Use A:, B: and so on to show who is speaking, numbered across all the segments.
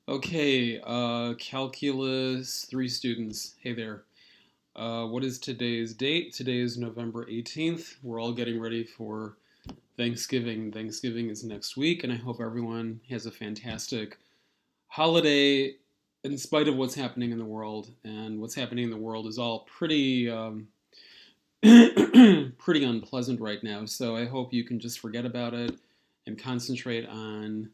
A: Okay, Calculus 3 students. Hey there. What is today's date? Today is November 18th. We're all getting ready for Thanksgiving. Thanksgiving is next week, and I hope everyone has a fantastic holiday in spite of what's happening in the world. And what's happening in the world is all pretty, pretty unpleasant right now. So I hope you can just forget about it and concentrate on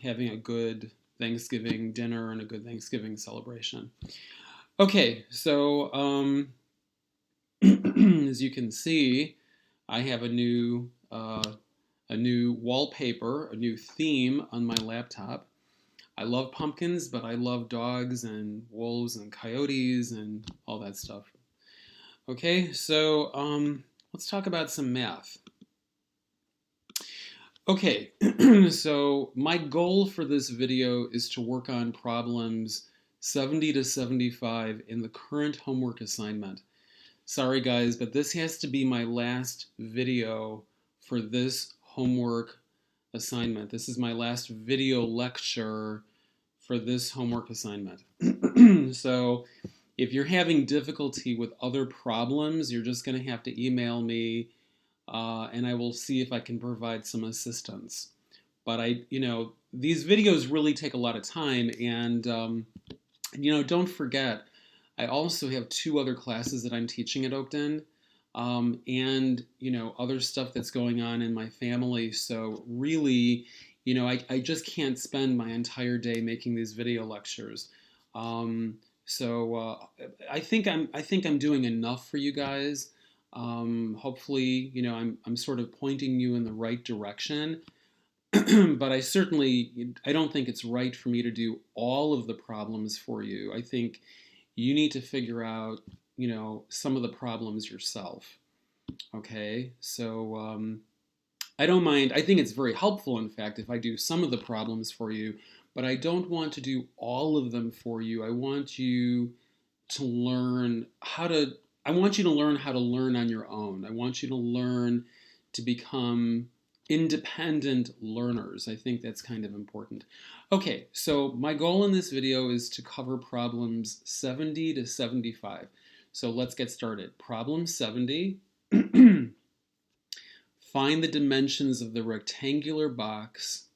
A: having a good Thanksgiving dinner and a good Thanksgiving celebration. Okay, so as you can see, I have a new wallpaper, a new theme on my laptop. I love pumpkins, but I love dogs and wolves and coyotes and all that stuff. Okay, so let's talk about some math. Okay, so my goal for this video is to work on problems 70 to 75 in the current homework assignment. Sorry guys, but this has to be my last video for this homework assignment. This is my last video lecture for this homework assignment. So if you're having difficulty with other problems, you're just going to have to email me and I will see if I can provide some assistance. But these videos really take a lot of time, and don't forget, I also have two other classes that I'm teaching at Oakton, and other stuff that's going on in my family. So really, I just can't spend my entire day making these video lectures. So I think I'm doing enough for you guys. Hopefully, I'm sort of pointing you in the right direction. But I don't think it's right for me to do all of the problems for you. I think you need to figure out, some of the problems yourself. Okay, so I don't mind. I think it's very helpful, in fact, if I do some of the problems for you, but I don't want to do all of them for you. I want you to learn how to. I want you to learn how to learn on your own. I want you to learn to become independent learners. I think that's kind of important. Okay, so my goal in this video is to cover problems 70 to 75. So let's get started. Problem 70. Find the dimensions of the rectangular box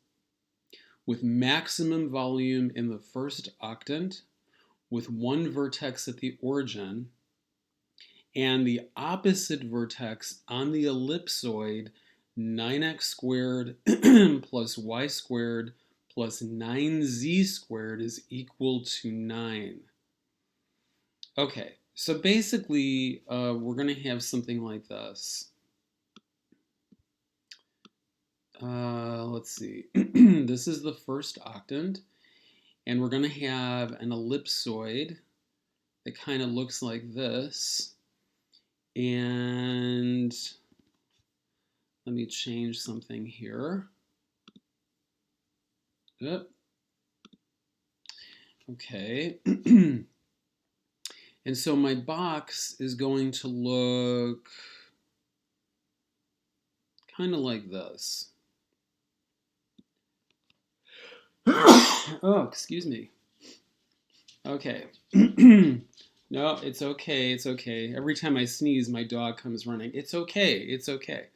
A: with maximum volume in the first octant, with one vertex at the origin, and the opposite vertex on the ellipsoid 9x squared plus y squared plus 9z squared is equal to 9. Okay, so basically we're going to have something like this. Let's see. This is the first octant, and we're going to have an ellipsoid that kind of looks like this. And let me change something here. Yep. Okay. And so my box is going to look kind of like this. Oh, excuse me. Okay. No, it's okay. It's okay. Every time I sneeze, my dog comes running. It's okay. It's okay.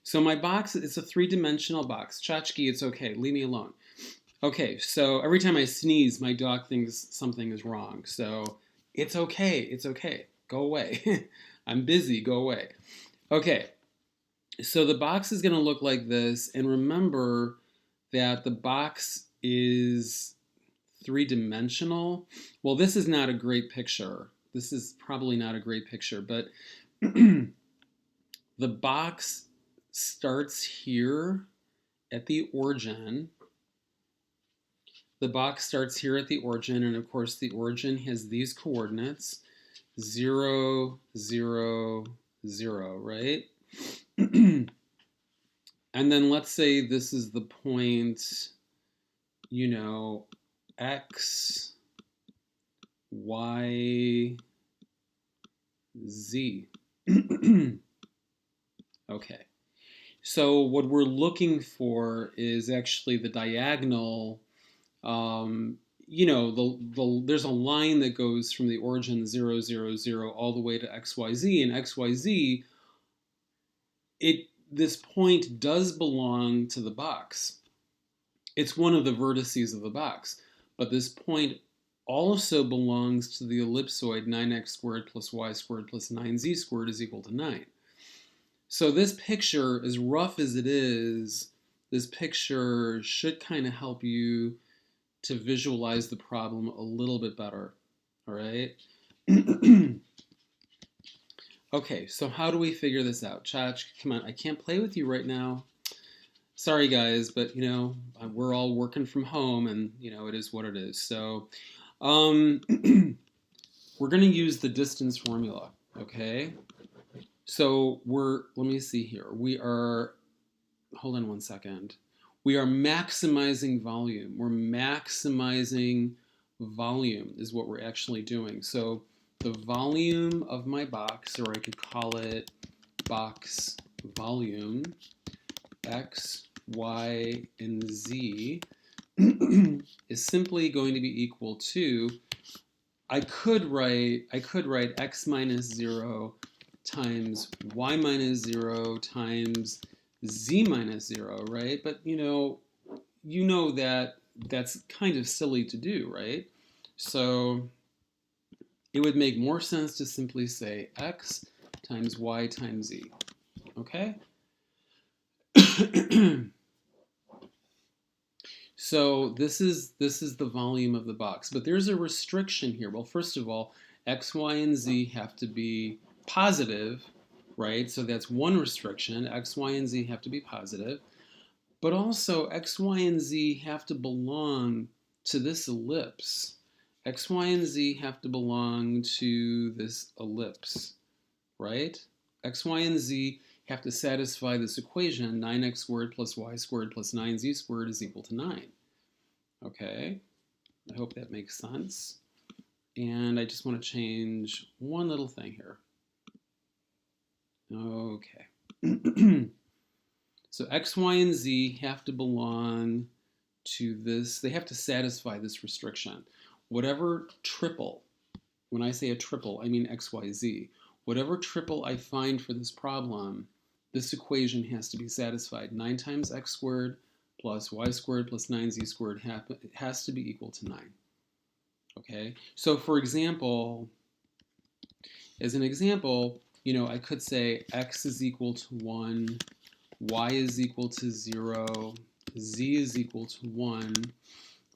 A: So my box, it's a three-dimensional box. Tchotchke, it's okay. Leave me alone. Okay, so every time I sneeze, my dog thinks something is wrong. So it's okay. It's okay. Go away. I'm busy. Go away. Okay, so the box is going to look like this. And remember that the box is three-dimensional. Well, this is not a great picture. This is probably not a great picture, but the box starts here at the origin. The box starts here at the origin, and of course the origin has these coordinates, 0, 0, 0, right? And then let's say this is the point, X, Y, Z. Okay. So what we're looking for is actually the diagonal you know, there's a line that goes from the origin 0, 0, 0 all the way to XYZ, and XYZ, this point does belong to the box. It's one of the vertices of the box, but this point also belongs to the ellipsoid 9x squared plus y squared plus 9z squared is equal to 9. So this picture, as rough as it is, this picture should kind of help you to visualize the problem a little bit better, all right? Okay, so how do we figure this out? Chach, come on, I can't play with you right now. Sorry guys, but you know, we're all working from home and you know, it is what it is. So we're gonna use the distance formula, okay? So let me see here. Hold on one second. We are maximizing volume. We're maximizing volume is what we're actually doing. So the volume of my box, or I could call it box volume, X, Y, and Z, is simply going to be equal to, I could write X minus 0 times Y minus 0 times Z minus 0, right? But you know that that's kind of silly to do, right? So it would make more sense to simply say X times Y times Z, okay? So this is the volume of the box, but there's a restriction here. Well, first of all, X, Y, and Z have to be positive, right? So that's one restriction. X, Y, and Z have to be positive. But also X, Y, and Z have to belong to this ellipse. X, Y, and Z have to belong to this ellipse, right? X, Y, and Z have to satisfy this equation, 9x squared plus y squared plus 9z squared is equal to 9. Okay, I hope that makes sense. And I just want to change one little thing here. Okay. So X, Y, and Z have to belong to this. They have to satisfy this restriction. Whatever triple, when I say a triple, I mean X, Y, Z. Whatever triple I find for this problem, this equation has to be satisfied. 9 times x squared plus y squared plus 9z squared has to be equal to 9. Okay, so for example, as an example, you know, I could say x is equal to 1, y is equal to 0, z is equal to 1,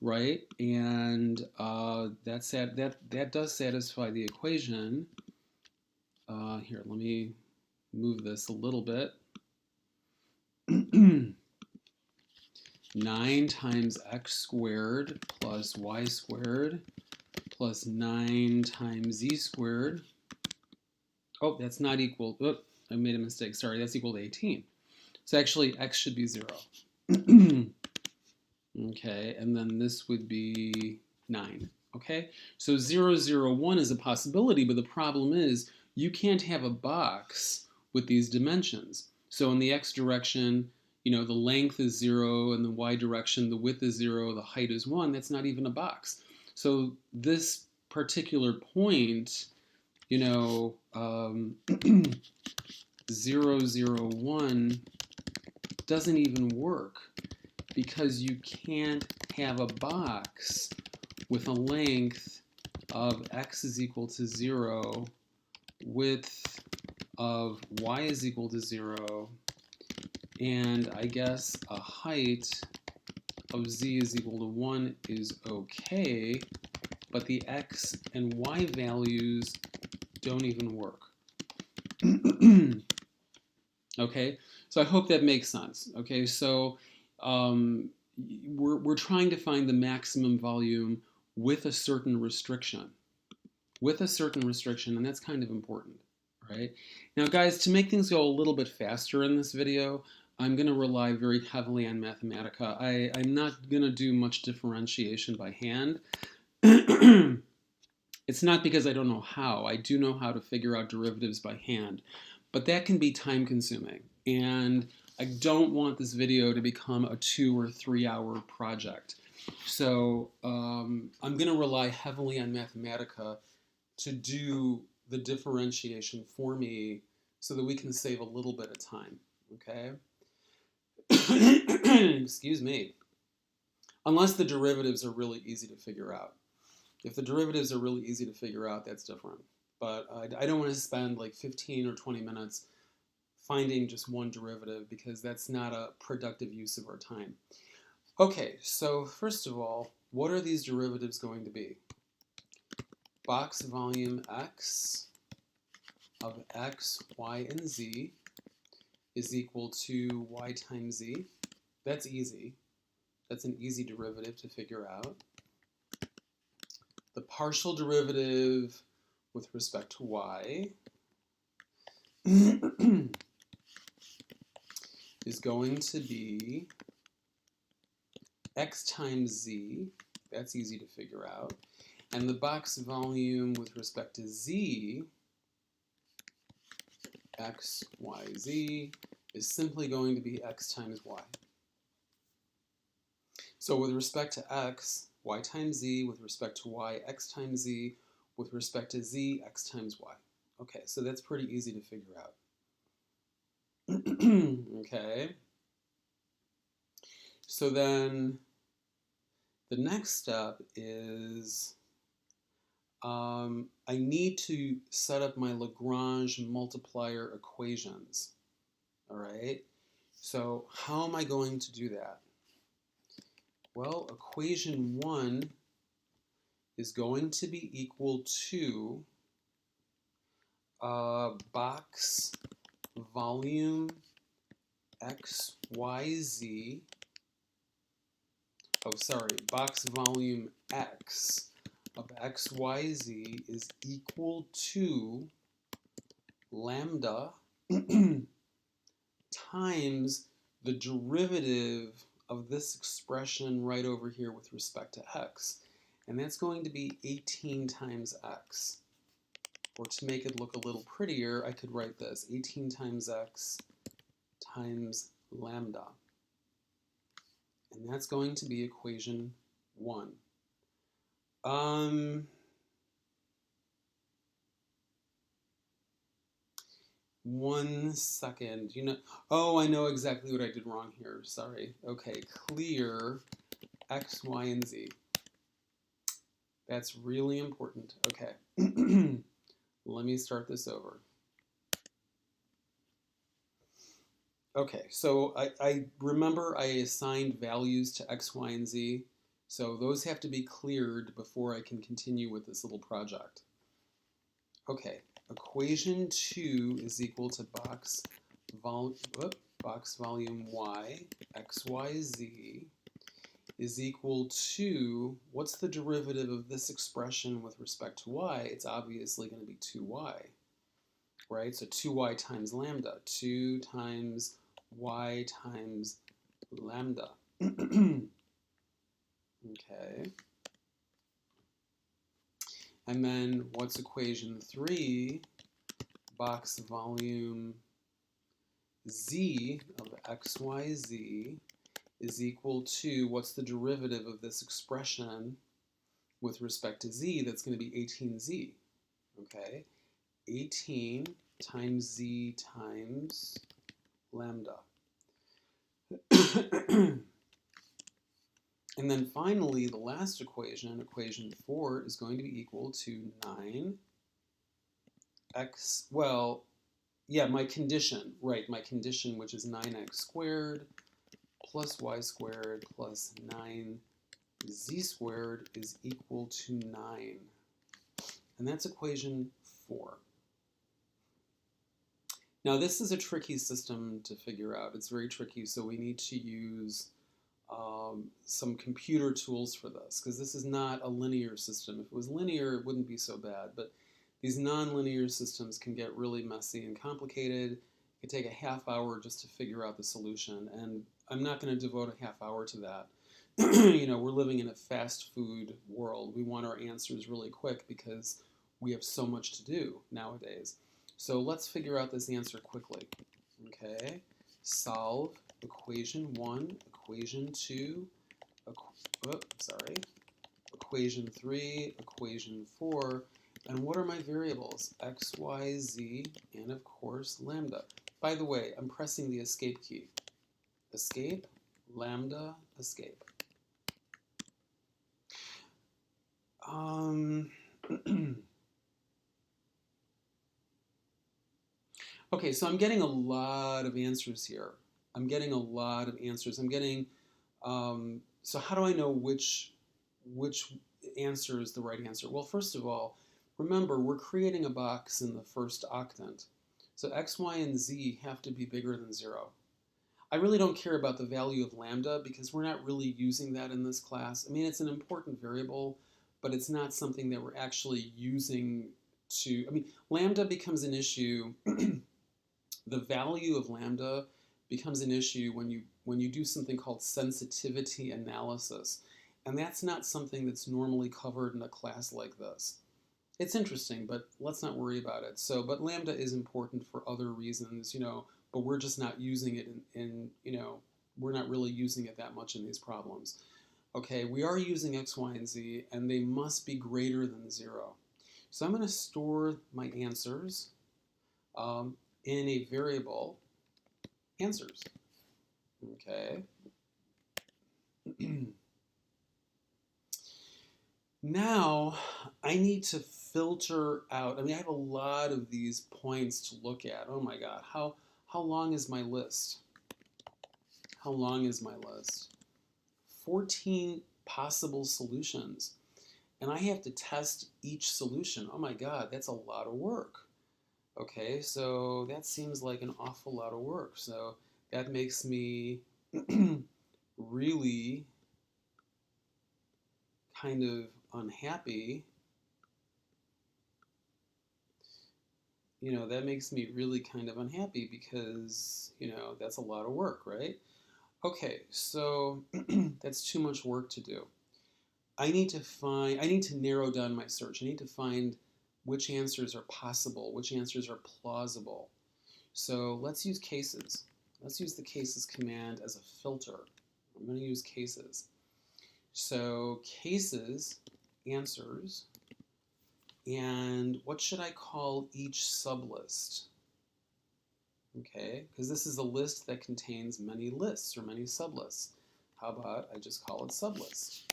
A: right? And that does satisfy the equation. Here, let me move this a little bit. 9 times x squared plus y squared plus 9 times z squared. Oh, that's not equal. Oh, I made a mistake. Sorry, that's equal to 18. So actually, x should be 0. Okay, and then this would be 9. Okay, so 0, 0, 1 is a possibility, but the problem is you can't have a box with these dimensions. So in the x direction, you know, the length is 0, and the y direction, the width is 0, the height is 1. That's not even a box. So this particular point, you know, 0, 0, 1 doesn't even work because you can't have a box with a length of x is equal to 0, width of y is equal to 0, and I guess a height of z is equal to 1 is okay, but the x and y values don't even work. Okay, so I hope that makes sense. Okay, so we're trying to find the maximum volume with a certain restriction. With a certain restriction, and that's kind of important, right? Now guys, to make things go a little bit faster in this video, I'm going to rely very heavily on Mathematica. I'm not going to do much differentiation by hand. It's not because I don't know how. I do know how to figure out derivatives by hand, but that can be time consuming. And I don't want this video to become a 2 or 3 hour project. So I'm going to rely heavily on Mathematica to do the differentiation for me so that we can save a little bit of time, okay? Excuse me. Unless the derivatives are really easy to figure out. If the derivatives are really easy to figure out, that's different. But I don't want to spend like 15 or 20 minutes finding just one derivative because that's not a productive use of our time. Okay, so first of all, what are these derivatives going to be? Box volume x of x, y, and z is equal to y times z. That's easy. That's an easy derivative to figure out. The partial derivative with respect to y is going to be x times z. That's easy to figure out. And the box volume with respect to z, x, y, z, is simply going to be x times y. So with respect to x, y times z, with respect to y, x times z, with respect to z, x times y. Okay, so that's pretty easy to figure out. Okay. So then the next step is I need to set up my Lagrange multiplier equations. All right. So how am I going to do that? Well, equation 1 is going to be equal to box volume xyz. Oh, sorry, box volume x of xyz is equal to lambda times the derivative of this expression right over here with respect to x. And that's going to be 18 times x. Or to make it look a little prettier, I could write this, 18 times x times lambda. And that's going to be equation 1. One second. Oh, I know exactly what I did wrong here. Sorry. Okay, clear x, y, and z. That's really important. Okay. Let me start this over. Okay, so I remember I assigned values to x, y, and z. So those have to be cleared before I can continue with this little project. Okay, equation 2 is equal to box volume y, x, y, z is equal to, what's the derivative of this expression with respect to y? It's obviously going to be 2y, right? So 2y times lambda, 2 times y times lambda. Okay. And then what's equation 3? Box volume z of xyz is equal to, what's the derivative of this expression with respect to z? That's going to be 18z. Okay. 18 times z times lambda. And then finally, the last equation, equation 4, is going to be equal to 9x, well, yeah, my condition, right, my condition, which is 9x squared plus y squared plus 9z squared is equal to 9. And that's equation 4. Now, this is a tricky system to figure out. It's very tricky, so we need to use some computer tools for this, because this is not a linear system. If it was linear, it wouldn't be so bad, but these nonlinear systems can get really messy and complicated. It could take a half hour just to figure out the solution, and I'm not going to devote a half hour to that. We're living in a fast food world. We want our answers really quick because we have so much to do nowadays. So let's figure out this answer quickly. Okay, solve equation 1, equation 2, equation 3, equation 4, and what are my variables? X, Y, Z, and of course lambda. By the way, I'm pressing the escape key. Escape, lambda, escape. Okay, so I'm getting a lot of answers here. I'm getting a lot of answers. So how do I know which answer is the right answer? Well, first of all, remember we're creating a box in the first octant. So x, y, and z have to be bigger than 0. I really don't care about the value of lambda because we're not really using that in this class. I mean, it's an important variable, but it's not something that we're actually using to, I mean, lambda becomes an issue the value of lambda becomes an issue when you do something called sensitivity analysis. And that's not something that's normally covered in a class like this. It's interesting, but let's not worry about it. So, but lambda is important for other reasons, but we're just not using it we're not really using it that much in these problems. Okay, we are using x, y, and z, and they must be greater than 0. So I'm going to store my answers in a variable answers. Okay. Now I need to filter out. I mean, I have a lot of these points to look at. Oh my God, how long is my list? How long is my list? 14 possible solutions, and I have to test each solution. Oh my God, that's a lot of work. Okay, so that seems like an awful lot of work. So that makes me really kind of unhappy. That makes me really kind of unhappy because, that's a lot of work, right? Okay, so that's too much work to do. I need to narrow down my search. I need to find which answers are possible, which answers are plausible. So let's use cases. Let's use the cases command as a filter. I'm going to use cases. So cases, answers, and what should I call each sublist? Okay, because this is a list that contains many lists or many sublists. How about I just call it sublist?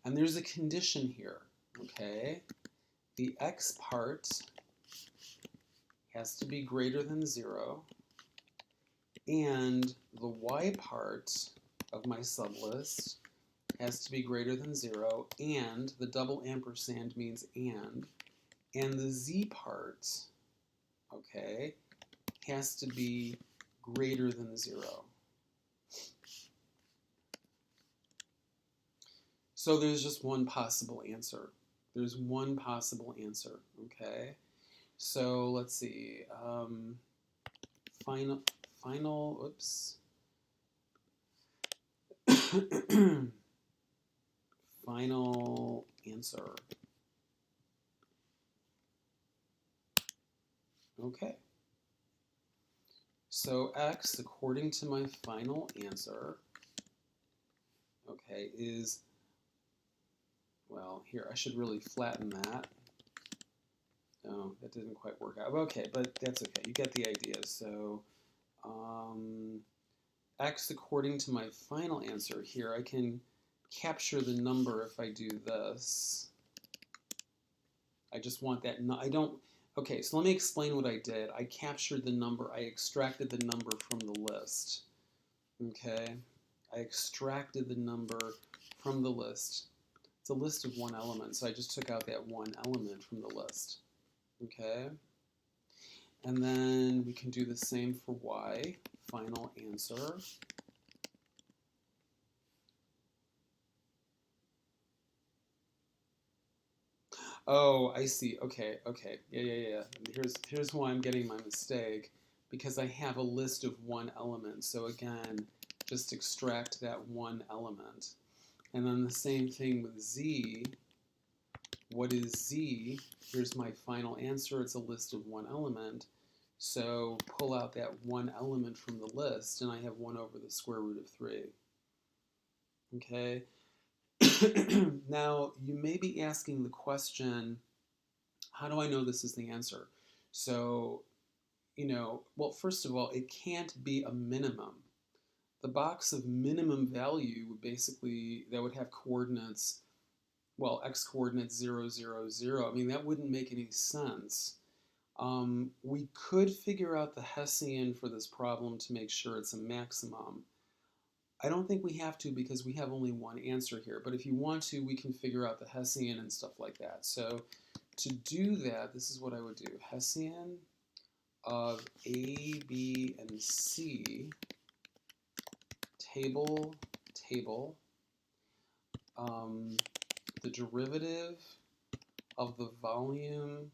A: And there's a condition here, okay? The x part has to be greater than 0, and the y part of my sublist has to be greater than 0, and the double ampersand means and the z part, okay, has to be greater than 0. So there's just one possible answer. There's one possible answer, okay? So let's see. Oops. Final answer. Okay. So x, according to my final answer, okay, is, well, here, I should really flatten that. No, that didn't quite work out. Okay, but that's okay. You get the idea. So x, according to my final answer here, I can capture the number if I do this. I just want that. I don't. Okay, so let me explain what I did. I captured the number. I extracted the number from the list. Okay, I extracted the number from the list. It's a list of one element, so I just took out that one element from the list. Okay, and then we can do the same for y, final answer. Oh, I see. Okay. Yeah. Here's why I'm getting my mistake, because I have a list of one element. So again, just extract that one element. And then the same thing with z. What is z? Here's my final answer. It's a list of one element. So pull out that one element from the list, and I have 1 over the square root of 3. Okay? Now, you may be asking the question, how do I know this is the answer? So, well, first of all, it can't be a minimum. The box of minimum value would basically, that would have coordinates, well, x coordinates 0, 0, 0. I mean, that wouldn't make any sense. We could figure out the Hessian for this problem to make sure it's a maximum. I don't think we have to because we have only one answer here. But if you want to, we can figure out the Hessian and stuff like that. So to do that, this is what I would do. Hessian of A, B, and C, table, the derivative of the volume.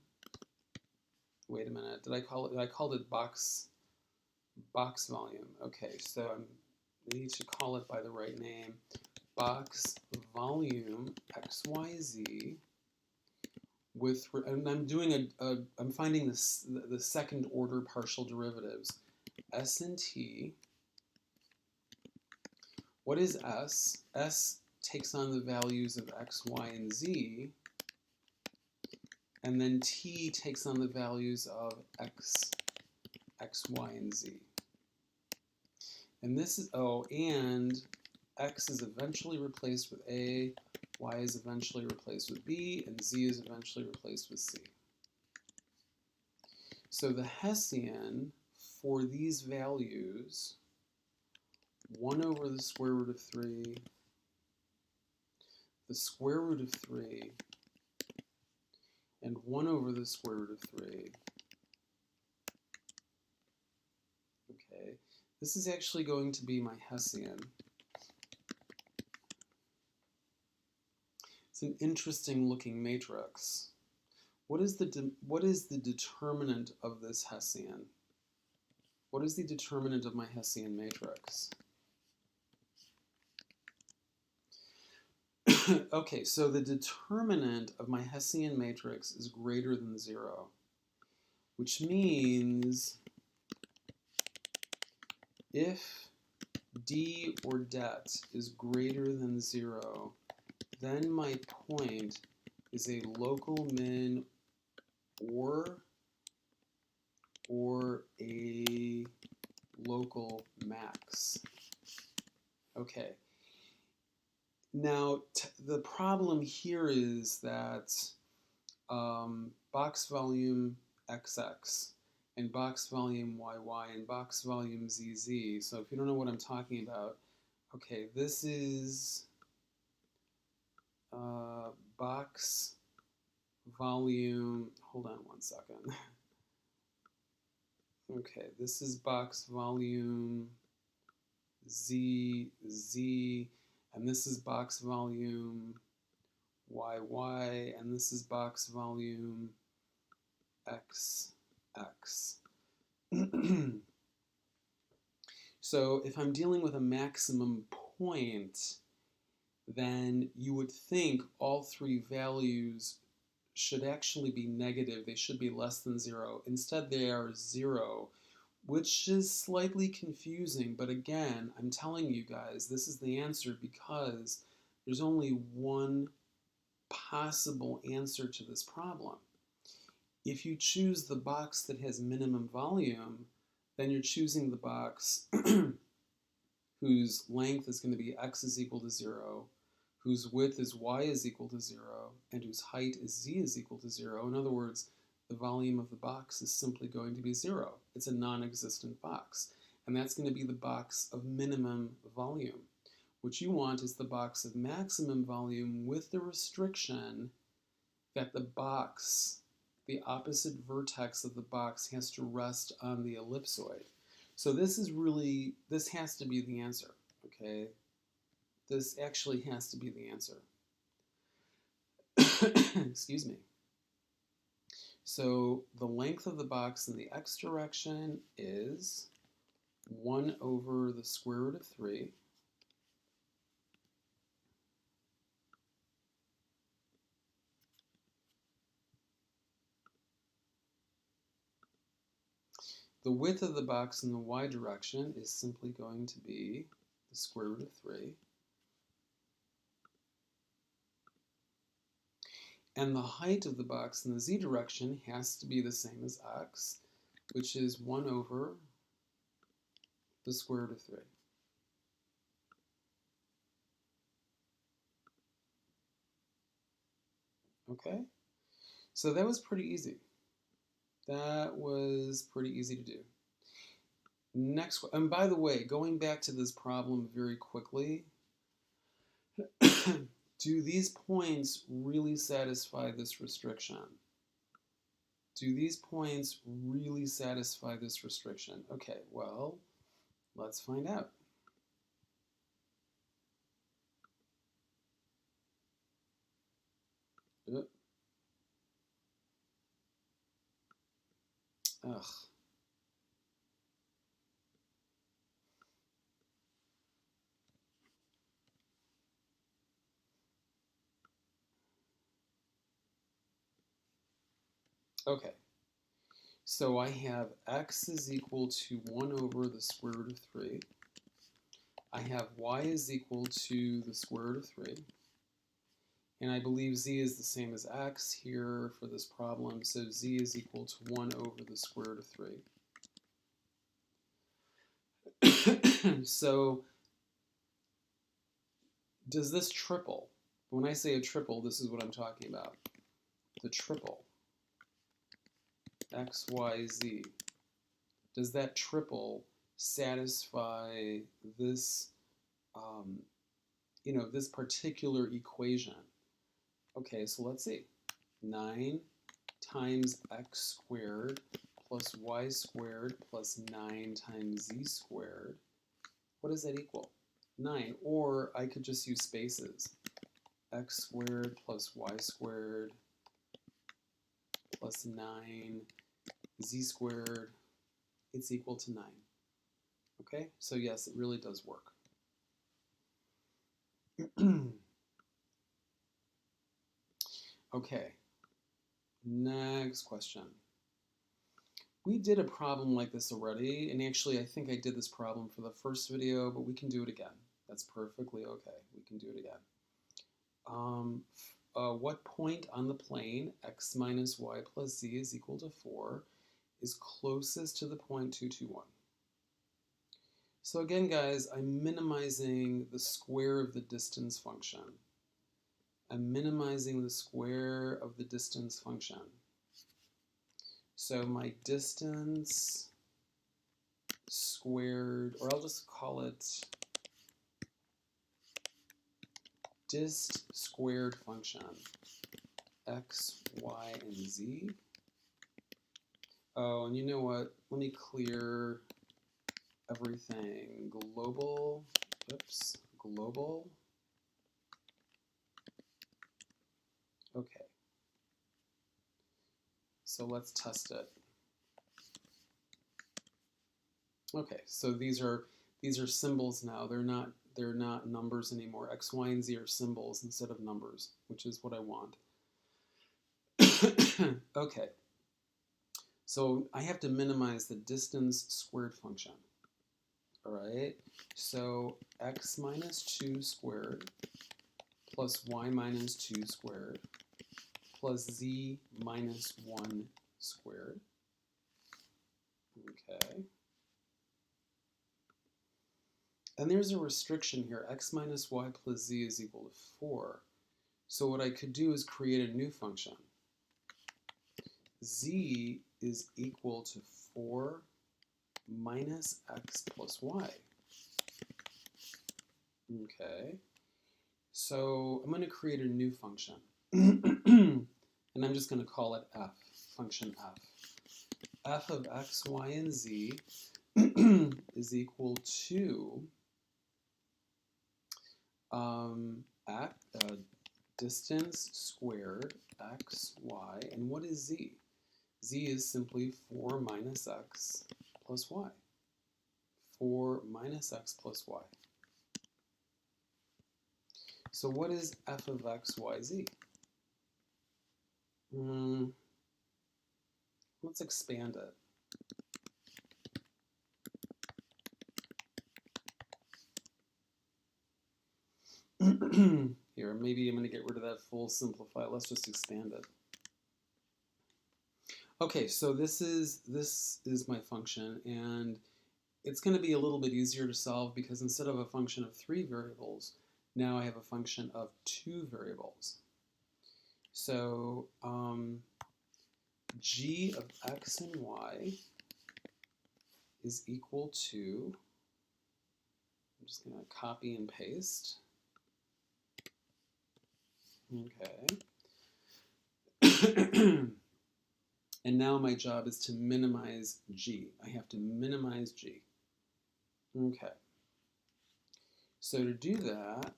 A: Wait a minute, did I call it? I called it box volume. Okay, so I need to call it by the right name. Box volume XYZ with, and I'm doing I'm finding the second order partial derivatives. S and T. What is S? S takes on the values of X, Y, and Z. And then T takes on the values of X, Y, and Z. And this is, and X is eventually replaced with A, Y is eventually replaced with B, and Z is eventually replaced with C. So the Hessian for these values, 1 over the square root of 3, the square root of 3, and 1 over the square root of 3. Okay, this is actually going to be my Hessian. It's an interesting looking matrix. What is the determinant of this Hessian? What is the determinant of my Hessian matrix? Okay, so the determinant of my Hessian matrix is greater than 0, which means if d or det is greater than 0, then my point is a local min or a local max. Okay. Now, the problem here is that box volume XX and box volume YY and box volume ZZ. So if you don't know what I'm talking about, okay, this is box volume, hold on one second. Okay, this is box volume ZZ, and this is box volume YY, and this is box volume XX. So if I'm dealing with a maximum point, then you would think all three values should actually be negative. They should be less than 0. Instead, they are 0, which is slightly confusing. But again, I'm telling you guys, this is the answer because there's only one possible answer to this problem. If you choose the box that has minimum volume, then you're choosing the box whose length is going to be x is equal to 0, whose width is y is equal to 0, and whose height is z is equal to 0. In other words, the volume of the box is simply going to be 0. It's a non-existent box. And that's going to be the box of minimum volume. What you want is the box of maximum volume with the restriction that the box, the opposite vertex of the box, has to rest on the ellipsoid. So this has to be the answer, okay? This actually has to be the answer. Excuse me. So the length of the box in the x direction is 1 over the square root of 3. the width of the box in the y direction is simply going to be the square root of 3. And the height of the box in the z direction has to be the same as x, which is 1 over the square root of 3. Okay? So that was pretty easy. That was pretty easy to do. Next, and by the way, going back to this problem very quickly, do these points really satisfy this restriction? Do these points really satisfy this restriction? Okay, well, let's find out. Ugh. Okay, so I have x is equal to 1 over the square root of 3. I have y is equal to the square root of 3. And I believe z is the same as x here for this problem, so z is equal to 1 over the square root of 3. So does this triple? When I say a triple, this is what I'm talking about. The triple, x, y, z. Does that triple satisfy this, this particular equation? Okay, so let's see. 9 times x squared plus y squared plus 9 times z squared. What does that equal? 9. Or I could just use spaces. X squared plus y squared plus 9 z squared, it's equal to 9. Okay, so yes, it really does work. Okay, next question. We did a problem like this already, and actually I think I did this problem for the first video, but we can do it again. That's perfectly okay. We can do it again. What point on the plane x minus y plus z is equal to 4 is closest to the point 2, 2, 1? So again, guys, I'm minimizing the square of the distance function. I'm minimizing the square of the distance function. So my distance squared, or I'll just call it dist squared function, x, y, and z. Oh, and you know what? Let me clear everything. Global, oops, global. Okay. So let's test it. Okay, so these are symbols now. They're not numbers anymore. X, Y, and Z are symbols instead of numbers, which is what I want. Okay. So I have to minimize the distance squared function. All right. So x minus 2 squared plus y minus 2 squared plus z minus 1 squared. Okay. And there's a restriction here. X minus y plus z is equal to 4. So what I could do is create a new function. Z is equal to 4 minus x plus y. Okay. So I'm going to create a new function. And I'm just going to call it f, function f. F of x, y, and z is equal to distance squared x, y, and what is z? Z is simply 4 minus x plus y. 4 minus x plus y. So what is f of x, y, z? Let's expand it. Here, maybe I'm going to get rid of that full simplify. Let's just expand it. Okay, so this is my function, and it's going to be a little bit easier to solve because instead of a function of 3 variables, now I have a function of 2 variables. So g of x and y is equal to, I'm just going to copy and paste. Okay. And now my job is to minimize g. I have to minimize g. Okay. So to do that,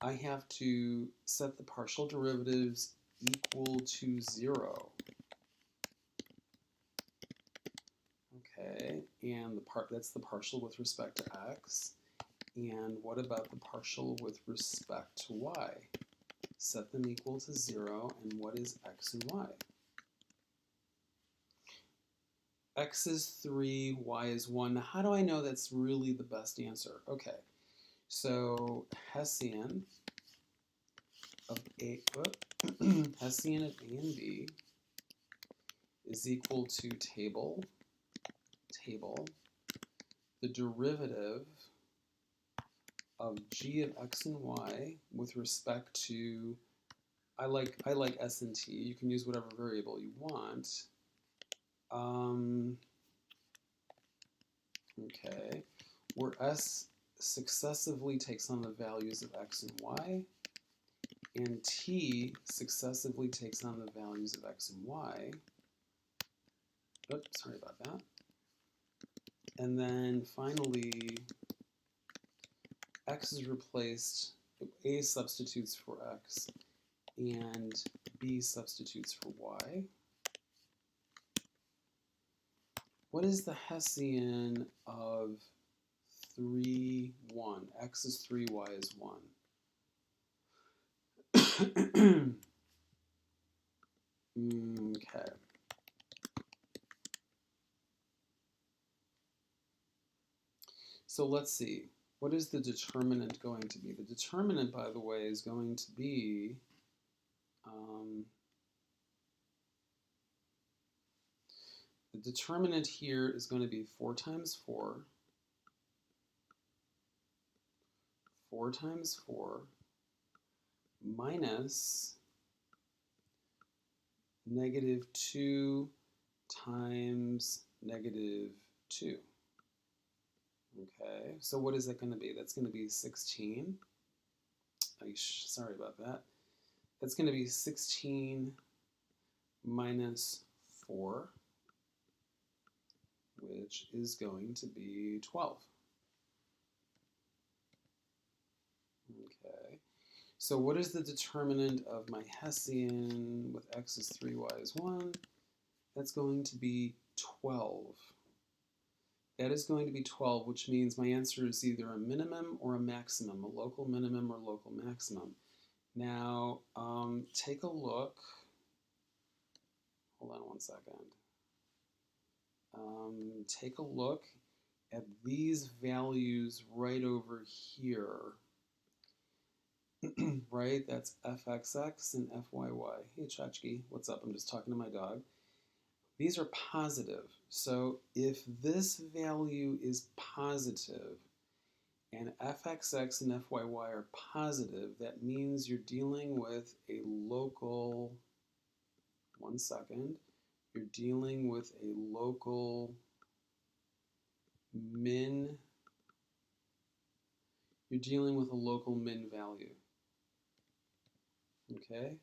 A: I have to set the partial derivatives equal to 0. Okay, and that's the partial with respect to x. And what about the partial with respect to y? Set them equal to 0, and what is x and y? X is 3, y is 1. Now, how do I know that's really the best answer? Okay, so Hessian of Hessian of A and B is equal to table, the derivative of g of x and y with respect to, I like s and t. You can use whatever variable you want. Okay, where s successively takes on the values of x and y, and t successively takes on the values of x and y. Oops, sorry about that. And then finally, x is replaced, a substitutes for x, and b substitutes for y. What is the Hessian of 3, 1? X is 3, y is 1. Okay. So let's see. What is the determinant going to be? The determinant, by the way, is going to be the determinant here is going to be 4 times 4, 4 times 4, minus negative 2 times negative 2. Okay, so what is that going to be? That's going to be 16. Sorry about that. That's going to be 16 minus 4, which is going to be 12. Okay, so what is the determinant of my Hessian with x is 3, y is 1? That's going to be 12. That is going to be 12, which means my answer is either a minimum or a maximum, a local minimum or local maximum. Now, take a look. Hold on one second. Take a look at these values right over here. Right? That's fxx and fyy. Hey, Chachki, what's up? I'm just talking to my dog. These are positive. So if this value is positive and fxx and fyy are positive, that means you're dealing with a local, one second, you're dealing with a local min, you're dealing with a local min value. Okay?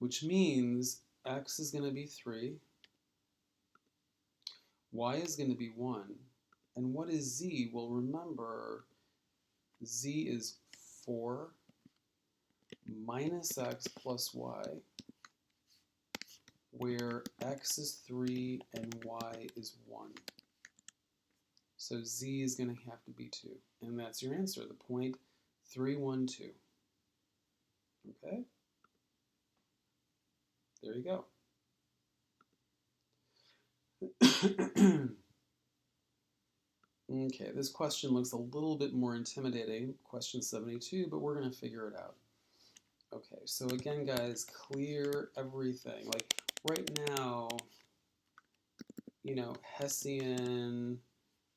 A: Which means x is going to be 3, y is going to be 1, and what is z? Well, remember, z is 4 minus x plus y, where x is 3 and y is 1. So z is going to have to be 2, and that's your answer, the point 312. Okay? There you go. Okay, this question looks a little bit more intimidating, question 72, but we're going to figure it out. Okay, so again, guys, clear everything. Like right now, you know, Hessian,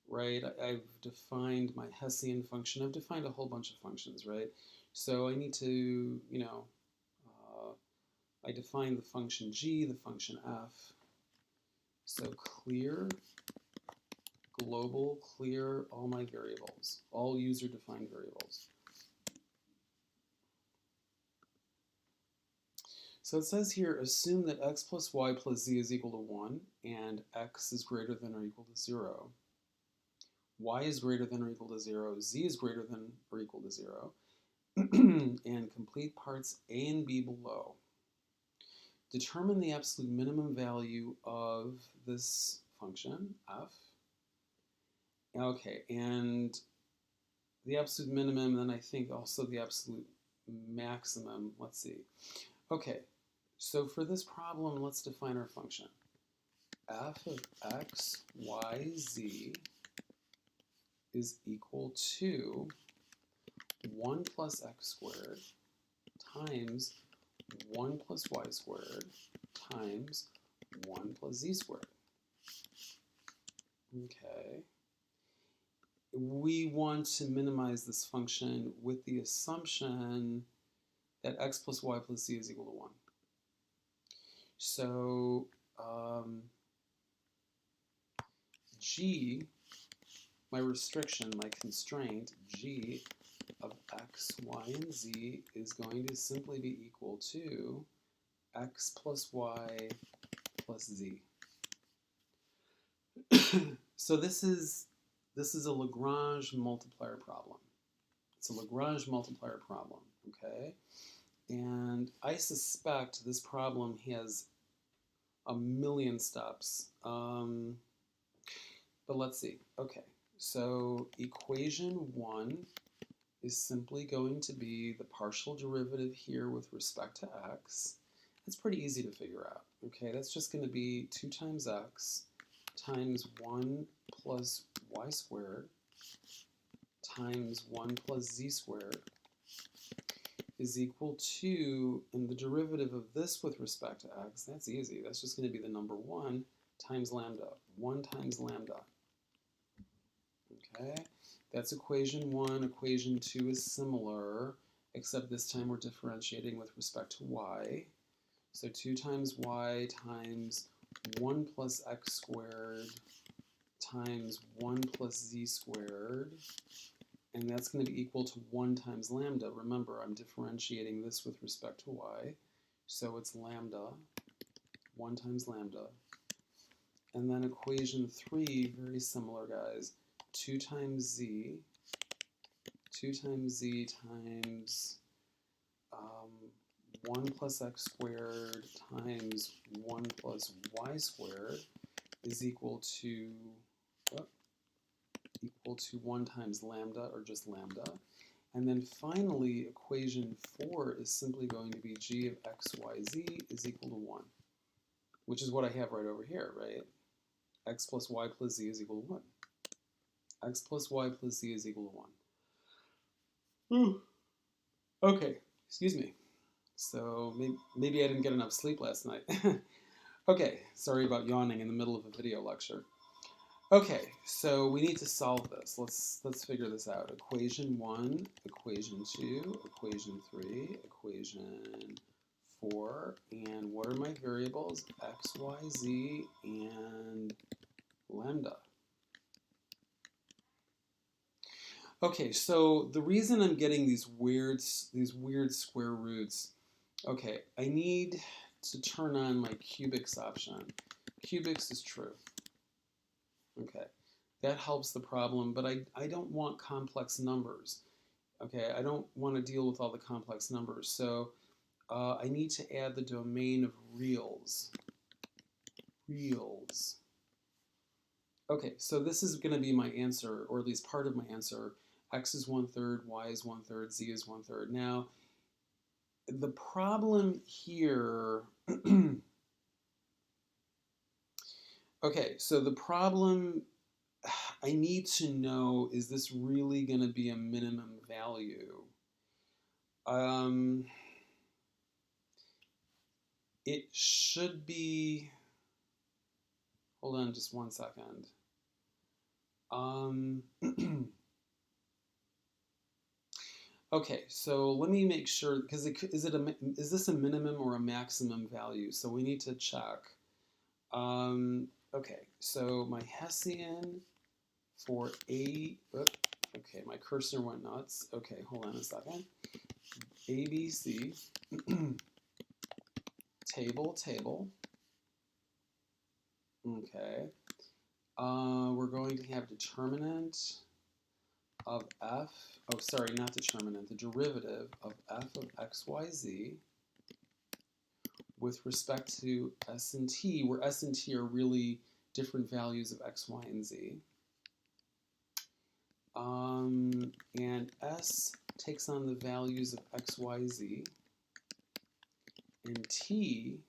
A: right? I've defined my Hessian function. I've defined a whole bunch of functions, right? So I need to, you know, I define the function g, the function f. So clear, global, clear all my variables, all user-defined variables. So it says here, assume that x plus y plus z is equal to 1 and x is greater than or equal to 0. Y is greater than or equal to 0, z is greater than or equal to 0, and complete parts A and B below. Determine the absolute minimum value of this function, f. Okay, and the absolute minimum, and then I think also the absolute maximum. Let's see. Okay, so for this problem, let's define our function. F of x, y, z is equal to 1 plus x squared times 1 plus y squared times 1 plus z squared. Okay. We want to minimize this function with the assumption that x plus y plus z is equal to 1. So g, my restriction, my constraint, g of x, y, and z is going to simply be equal to x plus y plus z. So this is a Lagrange multiplier problem. It's a Lagrange multiplier problem, okay? And I suspect this problem has a million steps. But let's see. Okay, so equation 1 is simply going to be the partial derivative here with respect to x. It's pretty easy to figure out. Okay, that's just going to be 2 times x times 1 plus y squared times 1 plus z squared is equal to, and the derivative of this with respect to x, that's easy. That's just going to be the number 1 times lambda. 1 times lambda. Okay, that's equation 1. Equation 2 is similar, except this time we're differentiating with respect to y. So 2 times y times 1 plus x squared times 1 plus z squared, and that's going to be equal to 1 times lambda. Remember, I'm differentiating this with respect to y, so it's lambda, 1 times lambda. And then equation 3, very similar, guys. 2 times z times 1 plus x squared times 1 plus y squared is equal to 1 times lambda, or just lambda. And then finally, equation 4 is simply going to be g of x, y, z is equal to 1, which is what I have right over here, right? X plus y plus z is equal to 1. X plus y plus z is equal to 1. Okay, excuse me. So maybe I didn't get enough sleep last night. Okay, sorry about yawning in the middle of a video lecture. Okay, so we need to solve this. Let's figure this out. Equation 1, equation 2, equation 3, equation 4, and what are my variables? X, y, z, and lambda. Okay, so the reason I'm getting these weird square roots, okay, I need to turn on my cubics option. Cubics is true. Okay, that helps the problem, but I don't want complex numbers. Okay, I don't want to deal with all the complex numbers, so I need to add the domain of reals. Reals. Okay, so this is going to be my answer, or at least part of my answer. X is 1/3, Y is 1/3, Z is 1/3. Now, the problem here, okay, so the problem, I need to know, is this really going to be a minimum value? Um, it should be, hold on just one second. Okay, so let me make sure, because is this a minimum or a maximum value? So we need to check. Okay, so my Hessian for okay, my cursor went nuts. Okay, hold on a second. ABC, table. Okay. We're going to have determinant of f, oh, sorry, not determinant, the derivative of f of xyz with respect to s and t, where s and t are really different values of x, y, and z. And s takes on the values of x, y, z, and t,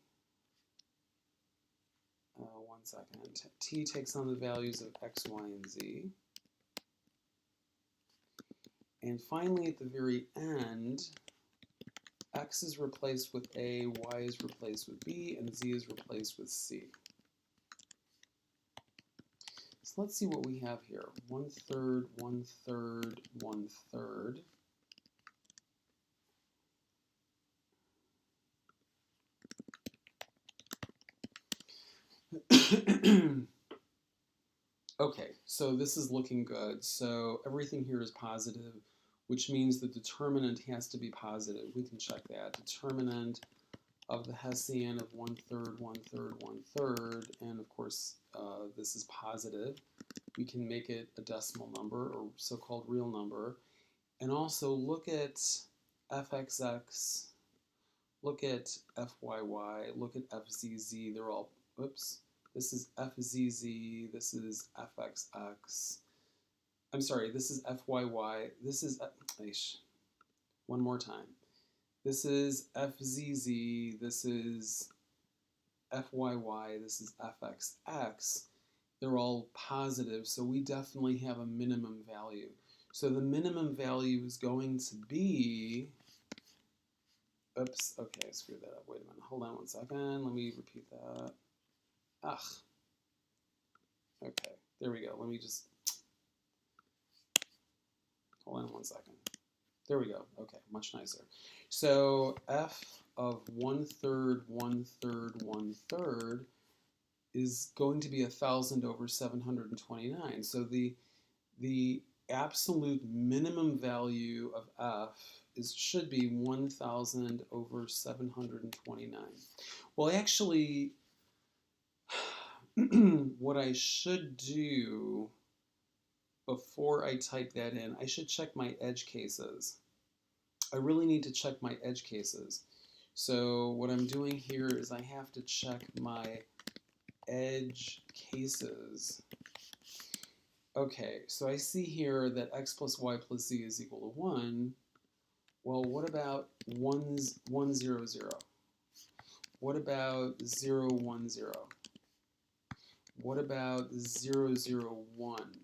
A: one second, t takes on the values of x, y, and z. And finally, at the very end, x is replaced with a, y is replaced with b, and z is replaced with c. So let's see what we have here. 1/3, 1/3, 1/3. Okay, so this is looking good. So everything here is positive, which means the determinant has to be positive. We can check that. Determinant of the Hessian of 1/3, 1/3, 1/3, and of course this is positive. We can make it a decimal number or so-called real number. And also look at fxx, look at fyy, look at fzz. They're all, oops, this is fzz, this is fxx. I'm sorry, this is fyy, this is, one more time. This is fzz, this is fyy, this is fxx. They're all positive, so we definitely have a minimum value. So the minimum value is going to be, oops, okay, I screwed that up. Wait a minute, hold on one second. Let me repeat that. Okay, there we go. Let me just, hold on one second. There we go. Okay, much nicer. So f of 1/3, 1/3, 1/3 is going to be 1,000 over 729. So the absolute minimum value of f should be 1,000 over 729. Well, actually, what I should do before I type that in, I should check my edge cases. I really need to check my edge cases. So what I'm doing here is I have to check my edge cases. Okay, so I see here that x plus y plus z is equal to 1. Well, what about 1, 0, 0? What about 0, 1, 0? What about 0, 0, 1?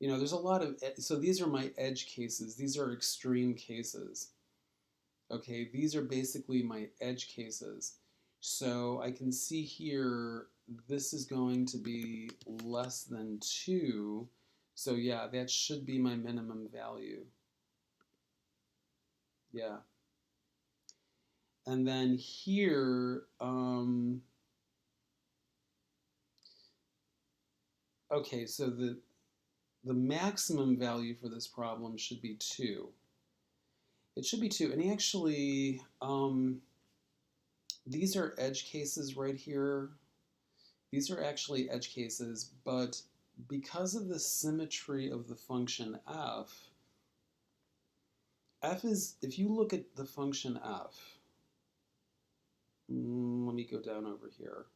A: You know, there's a lot of, so these are my edge cases. These are extreme cases. Okay, these are basically my edge cases. So I can see here, this is going to be less than 2. So yeah, that should be my minimum value. Yeah. And then here, okay, so the maximum value for this problem should be 2. It should be 2. And actually, these are edge cases right here. These are actually edge cases, but because of the symmetry of the function f is, if you look at the function f, let me go down over here.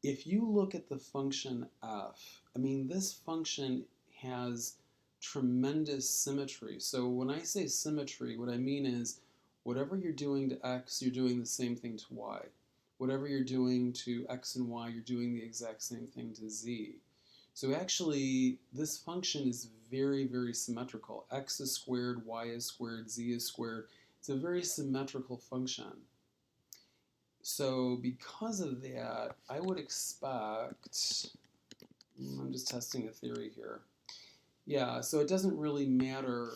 A: If you look at the function f, I mean, this function has tremendous symmetry. So when I say symmetry, what I mean is whatever you're doing to x, you're doing the same thing to y. Whatever you're doing to x and y, you're doing the exact same thing to z. So actually, this function is very, very symmetrical. X is squared, y is squared, z is squared. It's a very symmetrical function. So because of that, I would expect, I'm just testing a theory here. Yeah, so it doesn't really matter.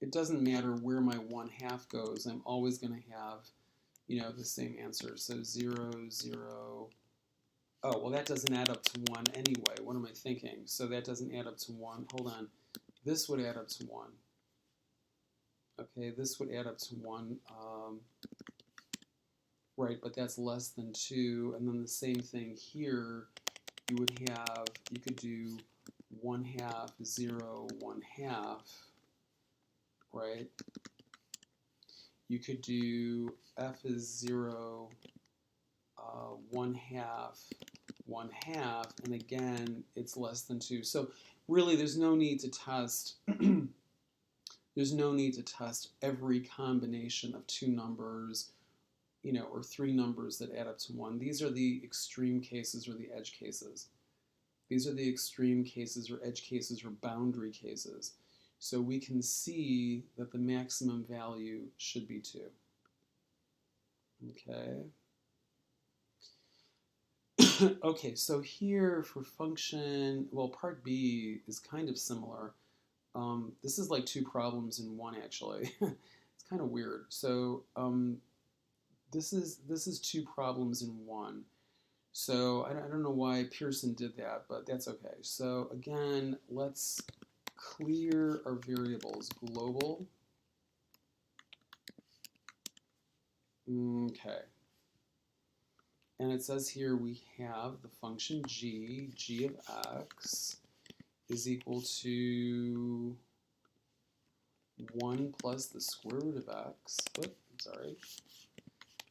A: It doesn't matter where my 1/2 goes. I'm always going to have, the same answer. So 0, 0. Oh, well, that doesn't add up to 1 anyway. What am I thinking? So that doesn't add up to 1. Hold on. This would add up to 1. Okay, this would add up to 1. Right, but that's less than 2. And then the same thing here. You could do 1/2, 0, 1/2, right? You could do f is 0, 1/2, 1/2, and again, it's less than 2. So really, there's no need to test. There's no need to test every combination of two numbers, or three numbers that add up to 1. These are the extreme cases or the edge cases. These are the extreme cases or edge cases or boundary cases. So we can see that the maximum value should be 2. Okay. Okay, so here for function, well, part B is kind of similar. This is like two problems in one, actually. It's kind of weird. So this is two problems in one. So I don't know why Pearson did that, but that's okay. So again, let's clear our variables. Global. Okay. And it says here we have the function g of x is equal to 1 plus the square root of x,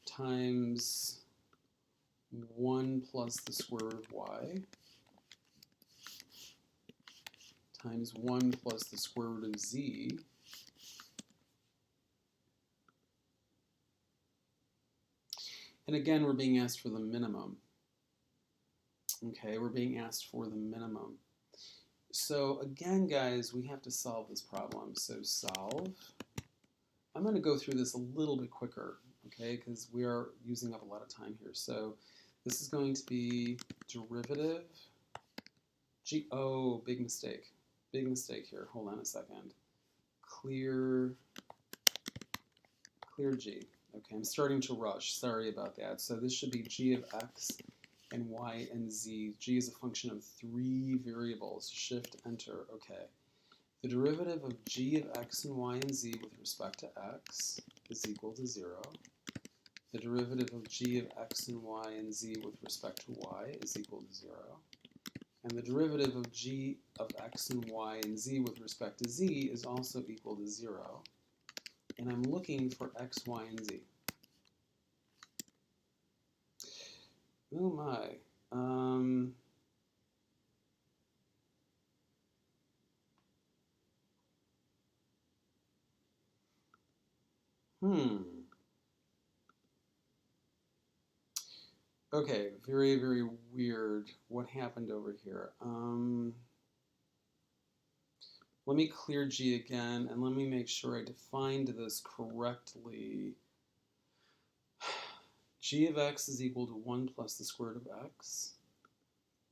A: times 1 plus the square root of y, times 1 plus the square root of z, and again, we're being asked for the minimum. Okay, we're being asked for the minimum. So again, guys, we have to solve this problem. So solve. I'm going to go through this a little bit quicker, okay, because we are using up a lot of time here. So this is going to be derivative g. Oh, big mistake. Big mistake here. Hold on a second. Clear g. Okay, I'm starting to rush. Sorry about that. So this should be g of x and y and z. G is a function of 3 variables. Shift, enter. Okay. The derivative of g of x and y and z with respect to x is equal to 0. The derivative of g of x and y and z with respect to y is equal to 0. And the derivative of g of x and y and z with respect to z is also equal to 0. And I'm looking for x, y, and z. Oh my. Okay, very, very weird. What happened over here? Let me clear G again, and let me make sure I defined this correctly. G of x is equal to 1 plus the square root of x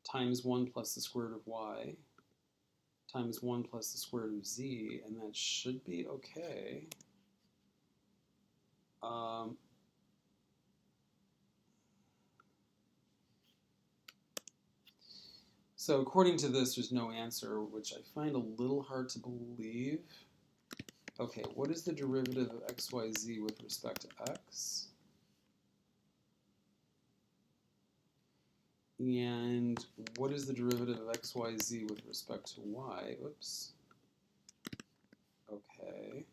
A: times 1 plus the square root of y times 1 plus the square root of z, and that should be okay. So according to this, there's no answer, which I find a little hard to believe. Okay, what is the derivative of x, y, z with respect to x? And what is the derivative of x, y, z with respect to y? Oops. Okay.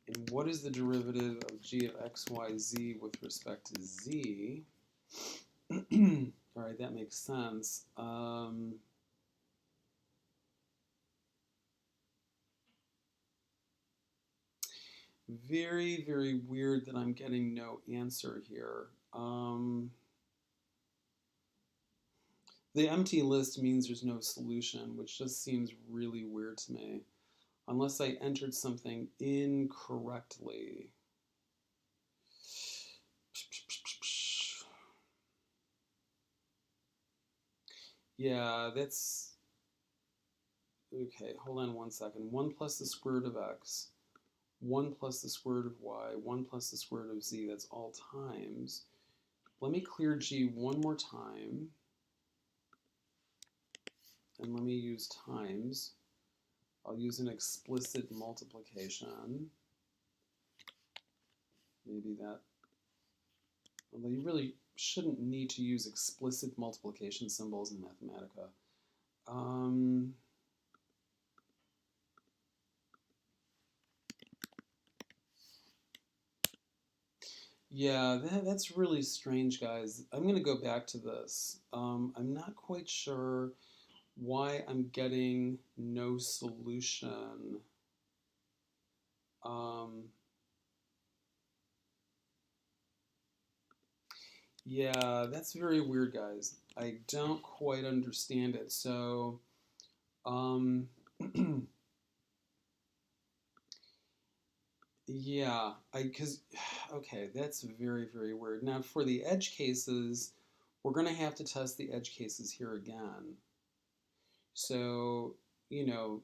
A: And what is the derivative of g of x, y, z with respect to z? All right, that makes sense. Very, very weird that I'm getting no answer here. The empty list means there's no solution, which just seems really weird to me. Unless I entered something incorrectly. Yeah, that's... Okay, hold on one second. 1 plus the square root of x, 1 plus the square root of y, 1 plus the square root of z, that's all times. Let me clear g one more time. And let me use times. I'll use an explicit multiplication. Maybe that, although you really shouldn't need to use explicit multiplication symbols in Mathematica. Yeah, that's really strange, guys. I'm going to go back to this. I'm not quite sure why I'm getting no solution. Yeah, that's very weird, guys. I don't quite understand it. So, yeah, okay, that's very, very weird. Now, for the edge cases, we're going to have to test the edge cases here again. So, you know,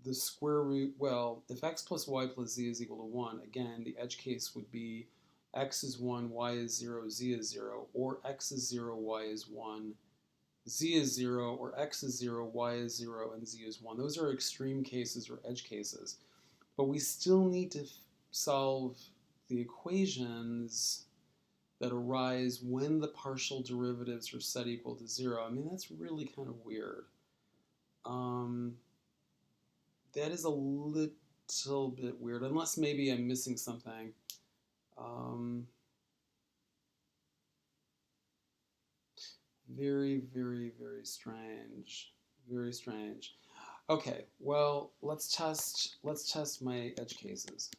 A: the square root, well, if x plus y plus z is equal to 1, again, the edge case would be x is 1, y is 0, z is 0, or x is 0, y is 1, z is 0, or x is 0, y is 0, and z is 1. Those are extreme cases or edge cases. But we still need to solve the equations that arise when the partial derivatives are set equal to 0. I mean, that's really kind of weird. That is a little bit weird, unless maybe I'm missing something. Very, very, very strange. Very strange. Okay, well, let's test my edge cases.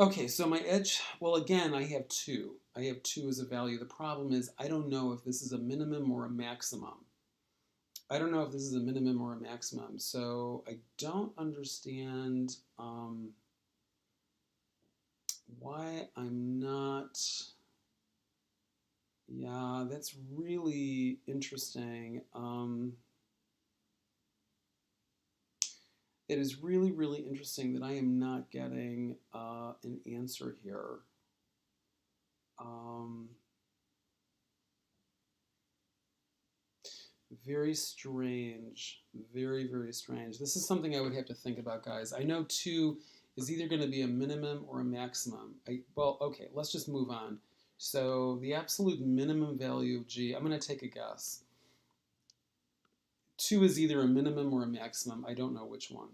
A: Okay, so my edge, well, again, I have 2. I have 2 as a value. The problem is I don't know if this is a minimum or a maximum. I don't know if this is a minimum or a maximum, so I don't understand why I'm not... Yeah, that's really interesting. It is really, really interesting that I am not getting an answer here. Very strange. Very, very strange. This is something I would have to think about, guys. I know 2 is either going to be a minimum or a maximum. Well, okay, let's just move on. So the absolute minimum value of g, I'm going to take a guess. 2 is either a minimum or a maximum. I don't know which one.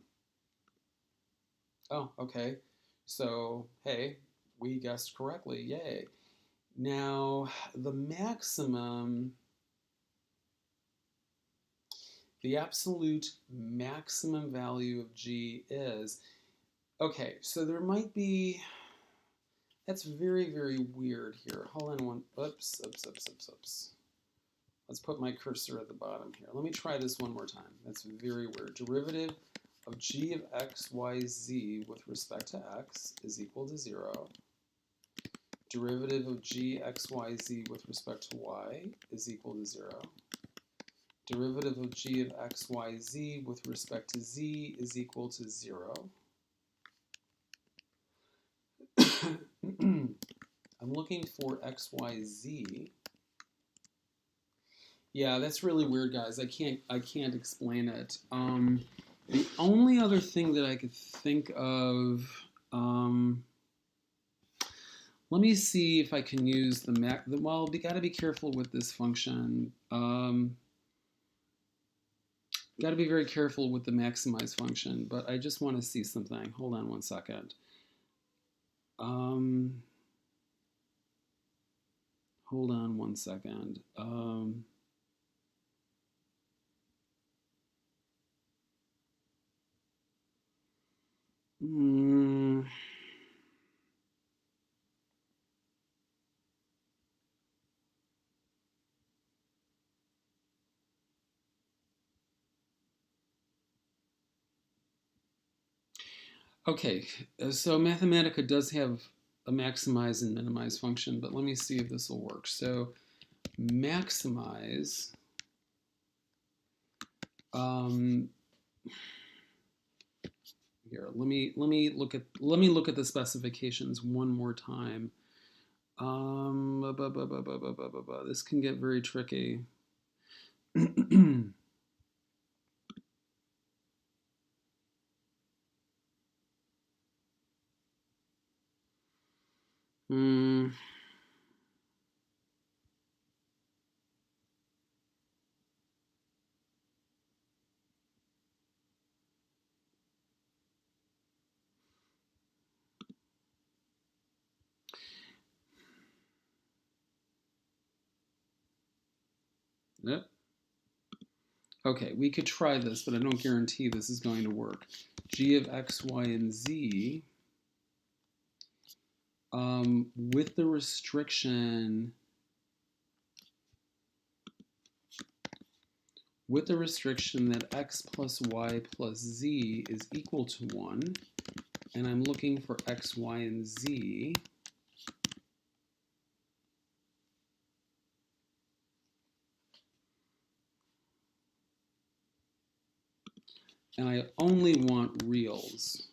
A: Oh, okay. So, hey, we guessed correctly. Yay. Now, the maximum, the absolute maximum value of g is, okay, so there might be, that's very, very weird here. Hold on one, oops. Let's put my cursor at the bottom here. Let me try this one more time. That's very weird. Derivative of g of x, y, z with respect to x is equal to 0. Derivative of g, x, y, z with respect to y is equal to 0. Derivative of g of x, y, z with respect to z is equal to 0. I'm looking for x, y, z. Yeah, that's really weird, guys. I can't explain it. The only other thing that I could think of, let me see if I can use the well, we got to be careful with this function. Got to be very careful with the maximize function, but I just want to see something. Hold on one second. Hold on one second. Mm. Okay, so Mathematica does have a maximize and minimize function, but let me see if this will work. So maximize, um, here, let me look at the specifications one more time. This can get very tricky. mm, yep. Okay, we could try this, but I don't guarantee this is going to work. G of x, y, and z, with the restriction that x plus y plus z is equal to 1, and I'm looking for x, y, and z, and I only want reals.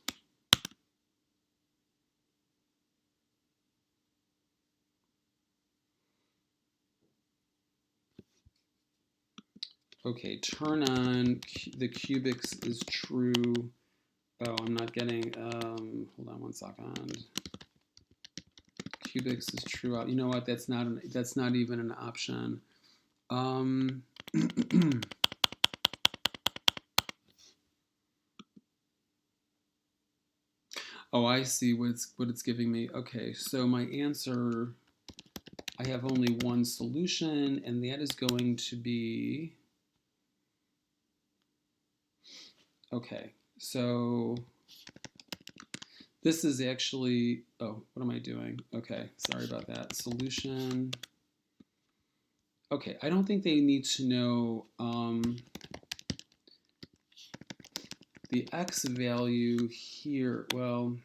A: Okay, turn on the cubics is true. Oh, I'm not getting, hold on one second. Cubics is true. You know what? That's not even an option. Oh, I see what it's giving me. Okay, so my answer, I have only one solution, and that is going to be, okay, so this is actually, oh, what am I doing? Okay, sorry about that. Solution. Okay, I don't think they need to know the x value here. Well,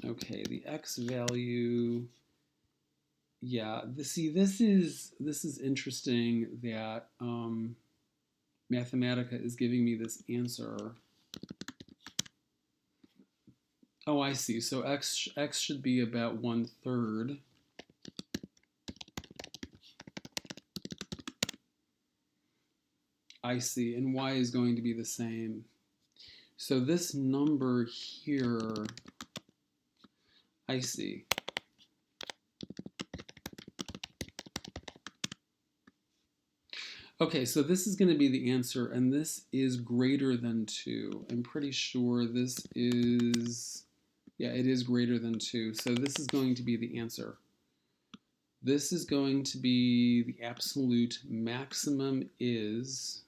A: okay, the x value. Yeah, see, this is interesting that Mathematica is giving me this answer. Oh, I see. So x should be about 1/3. I see, and y is going to be the same. So this number here, I see. Okay, so this is going to be the answer, and this is greater than 2. I'm pretty sure this is, yeah, it is greater than 2. So this is going to be the answer. This is going to be the absolute maximum is,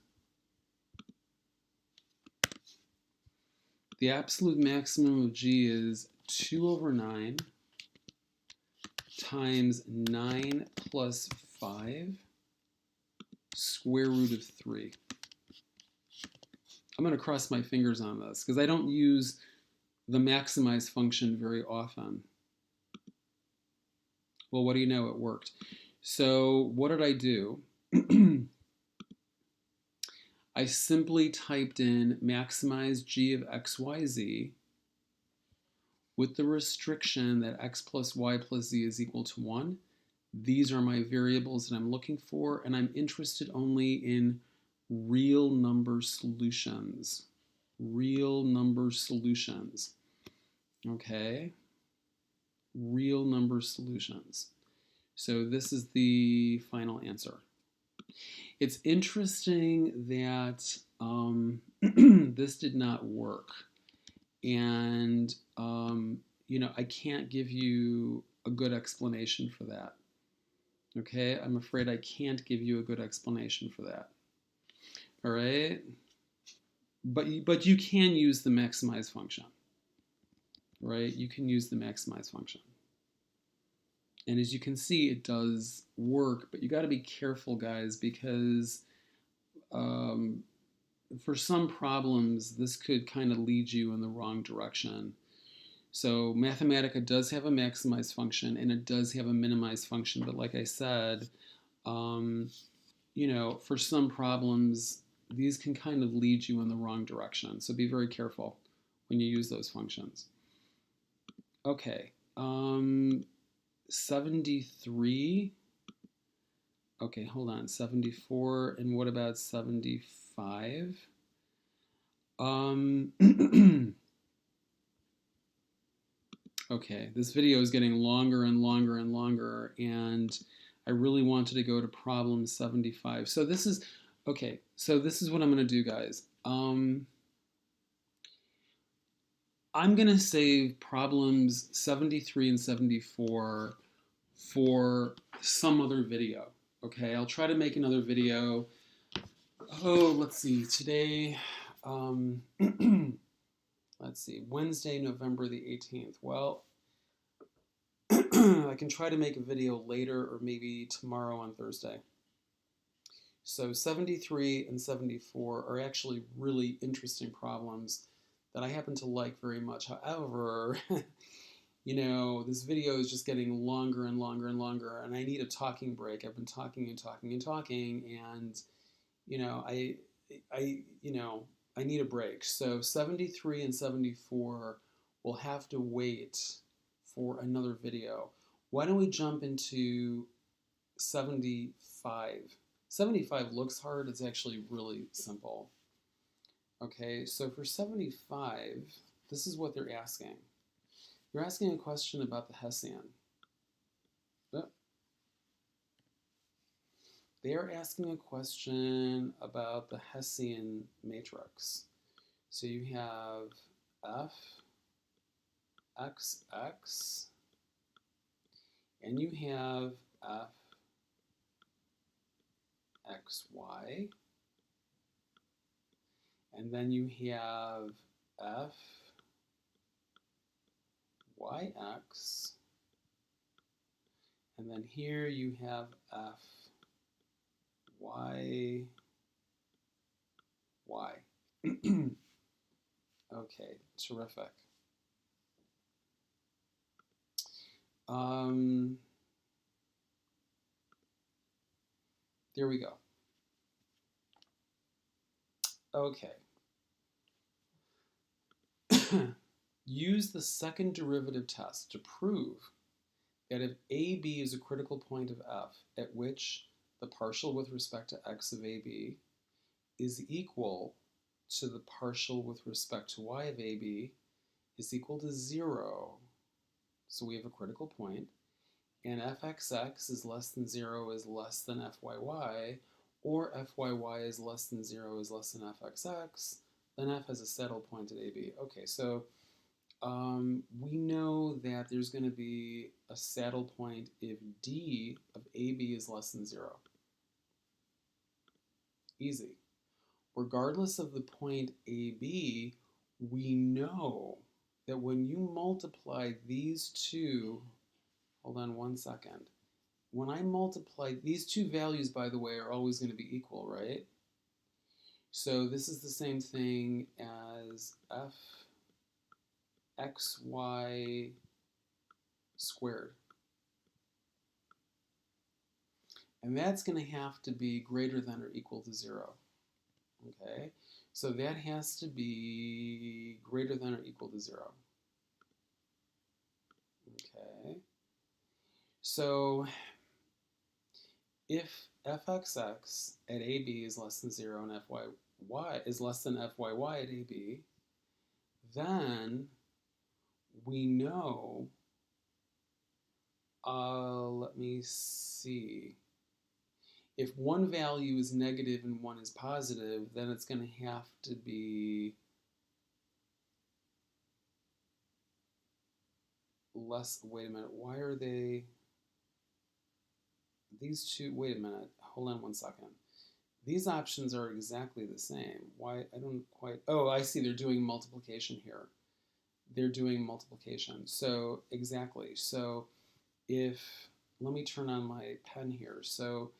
A: the absolute maximum of g is 2/9 times 9 plus 5 square root of 3. I'm going to cross my fingers on this because I don't use the maximize function very often. Well, what do you know? It worked. So what did I do? I simply typed in maximize g of x, y, z with the restriction that x plus y plus z is equal to 1. These are my variables that I'm looking for, and I'm interested only in real number solutions. Real number solutions. Okay? Real number solutions. So this is the final answer. It's interesting that this did not work. And, I can't give you a good explanation for that. Okay, I'm afraid I can't give you a good explanation for that. All right. but you can use the maximize function, right? You can use the maximize function. And as you can see, it does work, but you got to be careful, guys, because um, for some problems, this could kind of lead you in the wrong direction. So Mathematica does have a maximize function and it does have a minimize function, but like I said, um, for some problems, these can kind of lead you in the wrong direction. So be very careful when you use those functions. Okay, 73. Okay, hold on, 74, and what about 75? Um, okay, this video is getting longer and longer and longer, and I really wanted to go to problem 75. So this is, okay, so this is what I'm going to do, guys. I'm going to save problems 73 and 74 for some other video, okay? I'll try to make another video. Oh, let's see, today, let's see, Wednesday, November the 18th. Well, I can try to make a video later or maybe tomorrow on Thursday. So 73 and 74 are actually really interesting problems that I happen to like very much. However, this video is just getting longer and longer and longer, and I need a talking break. I've been talking and talking and talking, and I need a break. So 73 and 74 will have to wait for another video. Why don't we jump into 75? 75 looks hard. It's actually really simple. Okay, so for 75, this is what they're asking. They're asking a question about the Hessian. They are asking a question about the Hessian matrix. So you have F, X, X, and you have F, X, Y, and then you have F, Y, X, and then here you have F, Y, Y. Okay, terrific. There we go. Okay. Use the second derivative test to prove that if AB is a critical point of F at which the partial with respect to x of AB is equal to the partial with respect to y of AB is equal to 0. So we have a critical point, and fxx is less than 0 is less than fyy, or fyy is less than 0 is less than fxx, then f has a saddle point at AB. Okay, so we know that there's going to be a saddle point if d of AB is less than 0. Easy. Regardless of the point AB, we know that when you multiply these two, hold on one second. When I multiply, these two values, by the way, are always going to be equal, right? So this is the same thing as fxy squared. And that's going to have to be greater than or equal to 0. Okay? So that has to be greater than or equal to 0. Okay? So if fxx at AB is less than 0 and fyy is less than fyy at AB, then we know, let me see, if one value is negative and one is positive, then it's going to have to be less, wait a minute, why are they, these two, wait a minute, hold on one second. these options are exactly the same. Why, I don't quite, oh, I see, they're doing multiplication here. They're doing multiplication. So, exactly. So, if, let me turn on my pen here. So,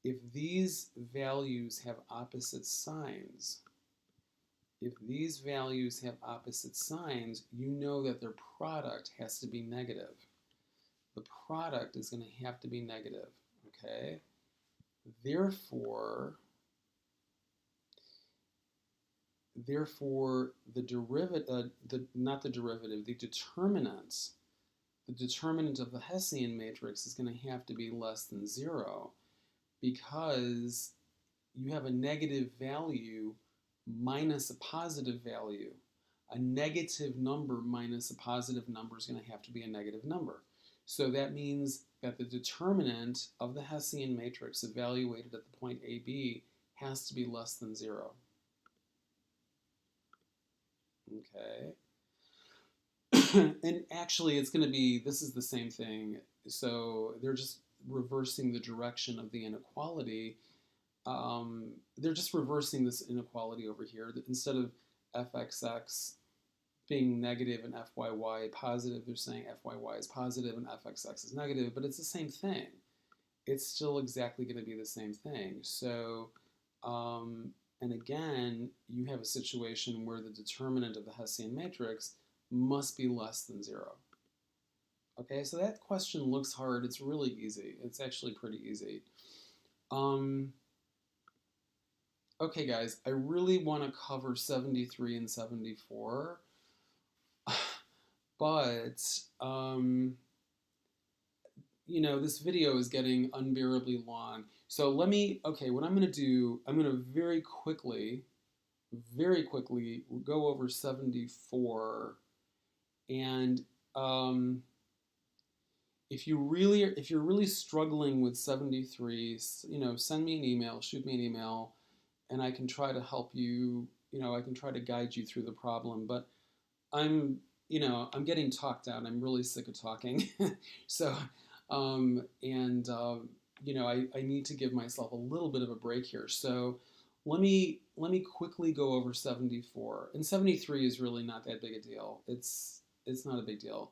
A: if these values have opposite signs, you know that their product has to be negative. The product is going to have to be negative, okay? Therefore, the derivative, the determinant of the Hessian matrix is going to have to be less than 0 because you have a negative value minus a positive value. A negative number minus a positive number is going to have to be a negative number. So that means that the determinant of the Hessian matrix evaluated at the point AB has to be less than 0. Okay. And actually, it's going to be, this is the same thing. So they're just reversing the direction of the inequality. They're just reversing this inequality over here. Instead of fxx being negative and fyy positive, they're saying fyy is positive and fxx is negative, but it's the same thing. It's still exactly going to be the same thing. So, and again, you have a situation where the determinant of the Hessian matrix must be less than 0. Okay, so that question looks hard. It's really easy. It's actually pretty easy. Okay, guys, I really want to cover 73 and 74, but, you know, this video is getting unbearably long. So let me, okay, what I'm going to do, I'm going to very quickly go over 74. And if you're really struggling with 73, you know, send me an email, shoot me an email, and I can try to help you, you know, I can try to guide you through the problem. But I'm getting talked out. I'm really sick of talking. So, you know, I need to give myself a little bit of a break here. So let me quickly go over 74. And 73 is really not that big a deal. It's not a big deal.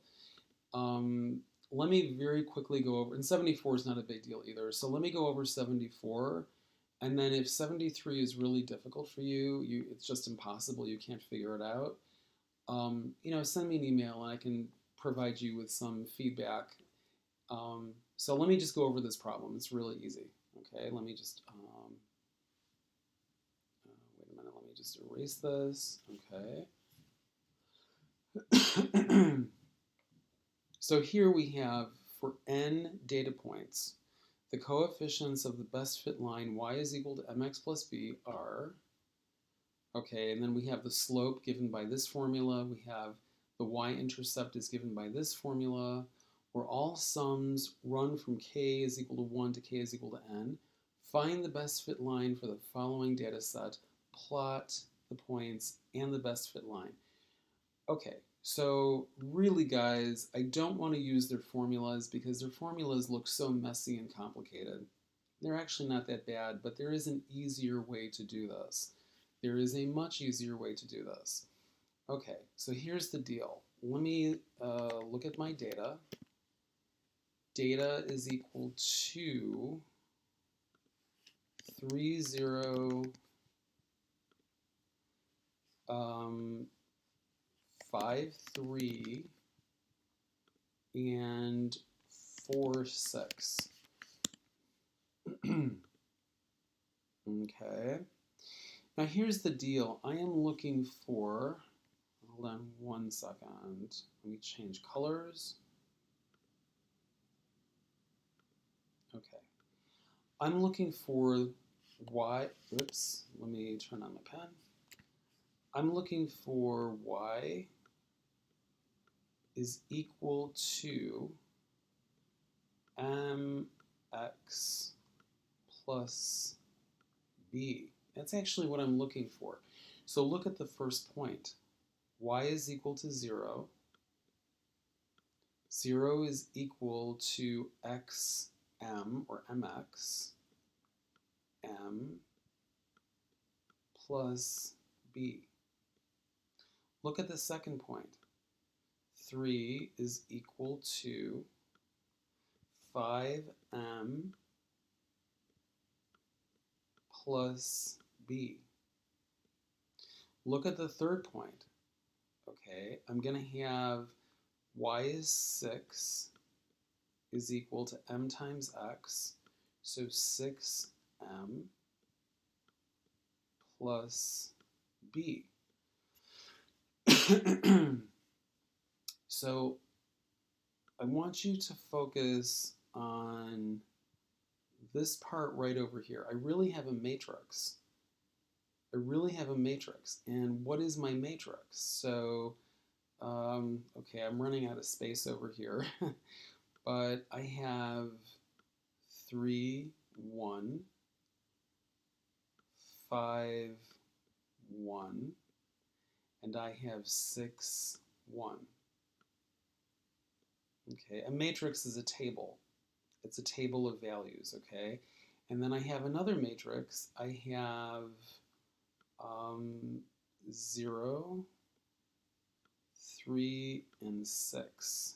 A: Let me very quickly go over, and 74 is not a big deal either. So let me go over 74. And then if 73 is really difficult for you, it's just impossible, you can't figure it out, you know, send me an email and I can provide you with some feedback. So let me just go over this problem. It's really easy. Okay, let me just, wait a minute, let me just erase this. Okay. So here we have, for n data points, the coefficients of the best fit line y is equal to mx plus b are, okay, and then we have the slope given by this formula. We have the y-intercept is given by this formula, where all sums run from k is equal to 1 to k is equal to n. Find the best fit line for the following data set, plot the points, and the best fit line. Okay, so really, guys, I don't want to use their formulas because their formulas look so messy and complicated. They're actually not that bad, but there is an easier way to do this. There is a much easier way to do this. Okay, so here's the deal. Let me look at my data. Data is equal to 3, 0, 5, 3, and 4, 6. Okay. Now here's the deal. I am looking for, hold on 1 second. Let me change colors. Okay. I'm looking for y, oops, let me turn on my pen. I'm looking for y is equal to mx plus b. That's actually what I'm looking for. So look at the first point. Y is equal to 0. 0 is equal to xm, or mx, m, plus b. Look at the second point. 3 is equal to 5m plus b. Look at the third point. Okay, I'm going to have y is 6 is equal to m times x, so 6m plus b. So I want you to focus on this part right over here. I really have a matrix. And what is my matrix? So, okay, I'm running out of space over here, but I have 3, 1, 5, 1, and I have 6, 1. Okay, a matrix is a table. It's a table of values, okay? And then I have another matrix. I have 0, 3, and 6.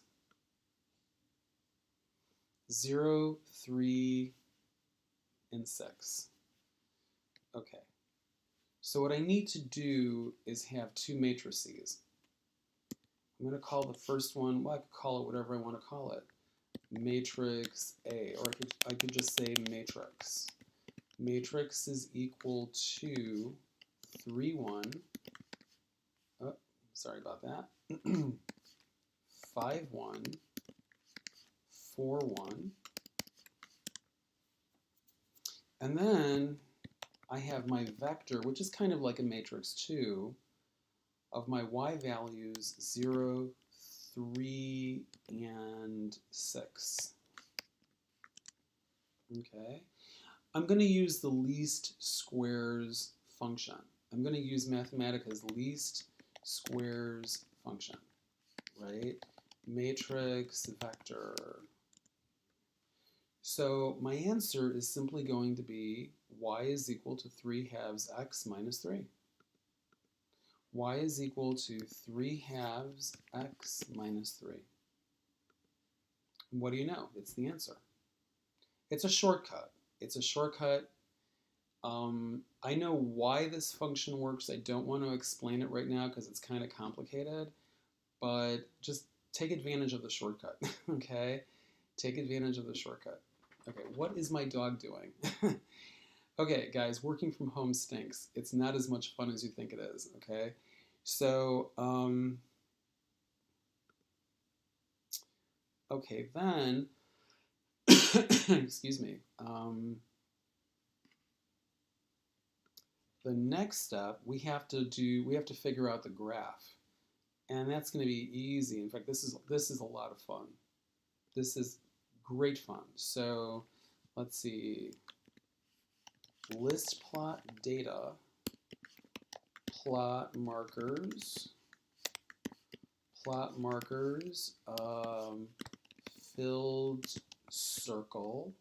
A: 0, 3, and 6. Okay. So what I need to do is have two matrices. I'm going to call the first one, well, I could call it whatever I want to call it. Matrix A, or I could just say matrix. Matrix is equal to 3, 1. Oh, sorry about that. 5, 1. 4, 1. And then I have my vector, which is kind of like a matrix too, of my y values 0, 3, and 6. Okay. I'm going to use the least squares function. I'm going to use Mathematica's least squares function, right? Matrix vector. So my answer is simply going to be y is equal to 3 halves x minus 3. Y is equal to 3 halves x minus 3. What do you know? It's the answer. It's a shortcut. It's a shortcut. I know why this function works. I don't want to explain it right now because it's kind of complicated, but just take advantage of the shortcut, okay? Take advantage of the shortcut. Okay, what is my dog doing? Okay, guys, working from home stinks. It's not as much fun as you think it is, okay? So, okay, then, excuse me. The next step, we have to figure out the graph. And that's going to be easy. In fact, this is a lot of fun. This is great fun. So, let's see. List plot data, plot markers, filled circle,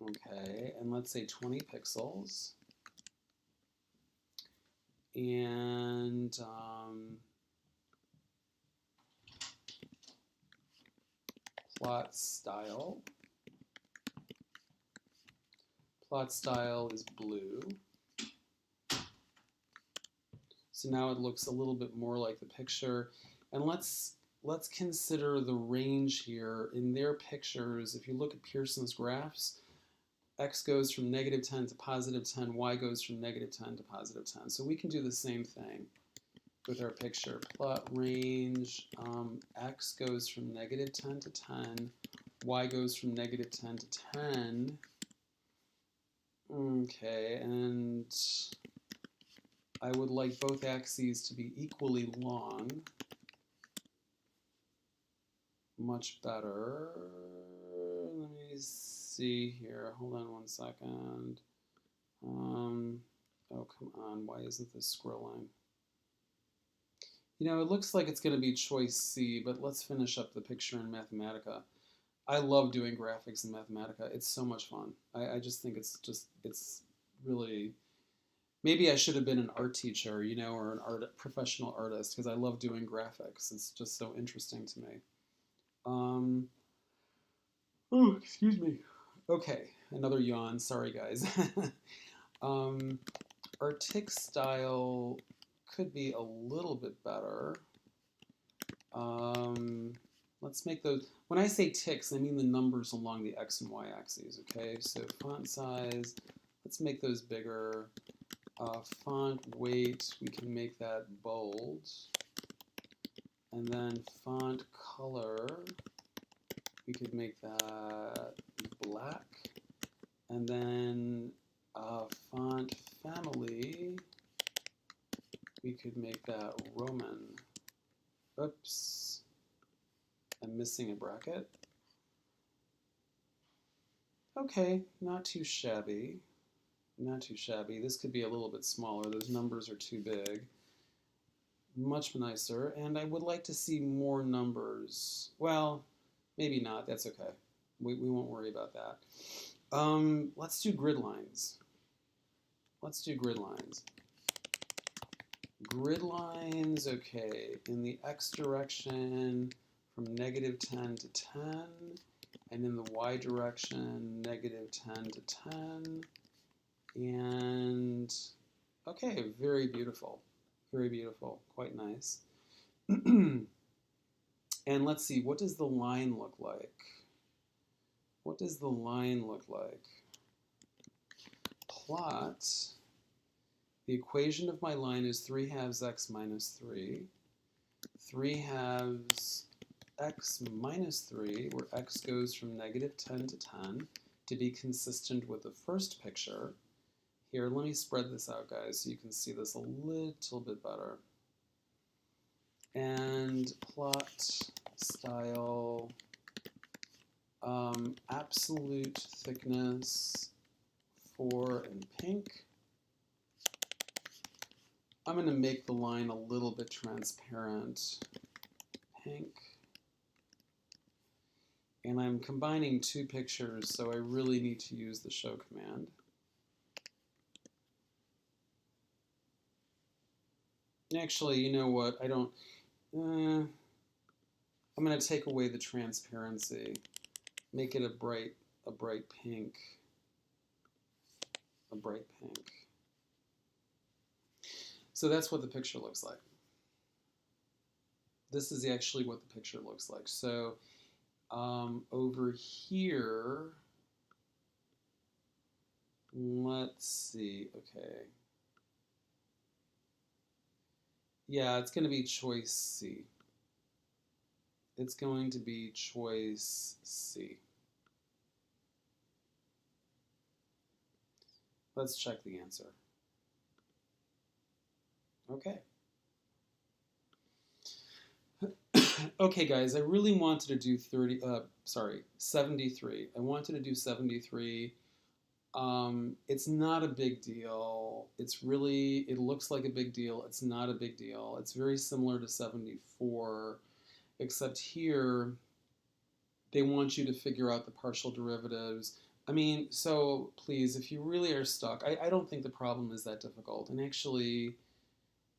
A: okay, and let's say 20 pixels, and plot style. Plot style is blue. So now it looks a little bit more like the picture. And let's consider the range here. In their pictures, if you look at Pearson's graphs, x goes from -10 to +10, y goes from -10 to +10. So we can do the same thing with our picture. Plot range, x goes from -10 to 10, y goes from -10 to 10. Okay, and I would like both axes to be equally long. Much better. Let me see here. Hold on one second. Oh, come on. Why isn't this scrolling? You know, it looks like it's going to be choice C, but let's finish up the picture in Mathematica. I love doing graphics in Mathematica. It's so much fun. I just think it's really Maybe I should have been an art teacher, you know, or an professional artist, because I love doing graphics. It's just so interesting to me. Um, oh, excuse me. Okay, another yawn. Sorry, guys. um, our tick style could be a little bit better. Um, let's make those. When I say ticks, I mean the numbers along the x and y axes. Okay, so font size. Let's make those bigger. Font weight, we can make that bold. And then font color, we could make that black. And then font family, we could make that Roman. Oops, I'm missing a bracket. Okay, not too shabby. Not too shabby. This could be a little bit smaller. Those numbers are too big. Much nicer. And I would like to see more numbers. Well, maybe not. That's okay. We won't worry about that. Let's do grid lines. Let's do grid lines. Grid lines, okay. In the x direction, from -10 to 10. And in the y direction, -10 to 10. And, okay, very beautiful. Very beautiful. Quite nice. And let's see, what does the line look like? What does the line look like? Plot. The equation of my line is 3/2 x minus 3. 3/2 x minus 3, where x goes from -10 to 10, to be consistent with the first picture. Here, let me spread this out, guys, so you can see this a little bit better. And plot style, absolute thickness 4 in pink. I'm going to make the line a little bit transparent, pink. And I'm combining two pictures, so I really need to use the show command. Actually, you know what? I'm going to take away the transparency, make it a bright pink, a bright pink. So that's what the picture looks like. This is actually what the picture looks like. So over here, let's see, okay. Yeah, it's going to be choice C. It's going to be choice C. Let's check the answer. Okay. Okay, guys, I really wanted to do 73. I wanted to do 73. It's not a big deal. It looks like a big deal. It's not a big deal. It's very similar to 74, except here they want you to figure out the partial derivatives. I mean, so please, if you really are stuck, I don't think the problem is that difficult. And actually,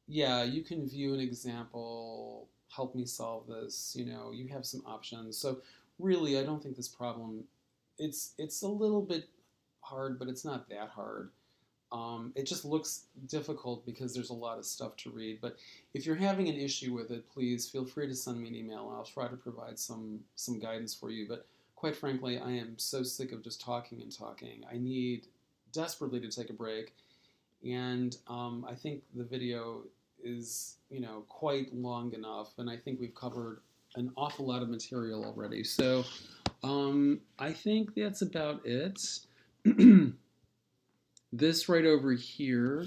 A: yeah, you can view an example, help me solve this, you have some options. So really, I don't think this problem, it's a little bit hard, but it's not that hard. It just looks difficult because there's a lot of stuff to read. But if you're having an issue with it, please feel free to send me an email. I'll try to provide some guidance for you. But quite frankly, I am so sick of just talking and talking. I need desperately to take a break. And I think the video is, quite long enough. And I think we've covered an awful lot of material already. So I think that's about it. This right over here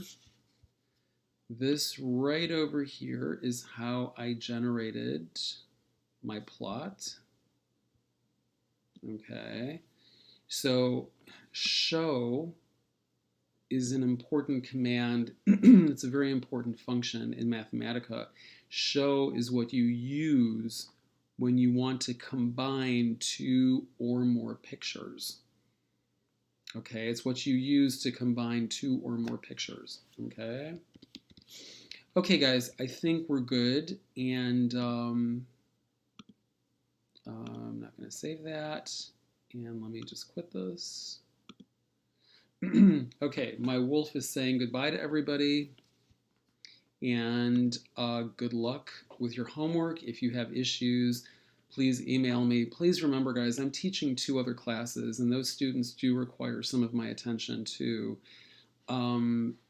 A: is how I generated my plot. Okay, so show is an important command. It's a very important function in Mathematica. Show is what you use when you want to combine two or more pictures. Okay, it's what you use to combine two or more pictures. Okay. Okay, guys, I think we're good, and I'm not going to save that. And let me just quit this. Okay, my wolf is saying goodbye to everybody, and good luck with your homework. If you have issues, please email me. Please remember, guys, I'm teaching 2 other classes, and those students do require some of my attention too.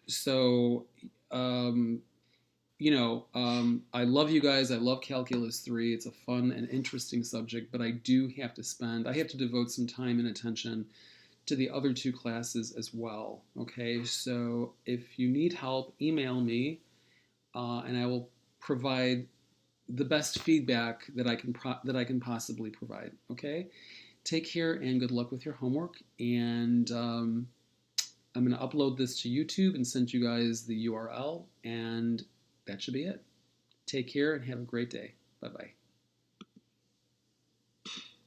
A: So, um, I love you guys. I love Calculus 3. It's a fun and interesting subject, but I have to devote some time and attention to the other 2 classes as well. Okay, so if you need help, email me, and I will provide the best feedback that I can possibly provide. Okay, take care and good luck with your homework. And I'm going to upload this to YouTube and send you guys the URL, and that should be it. Take care and have a great day. Bye bye.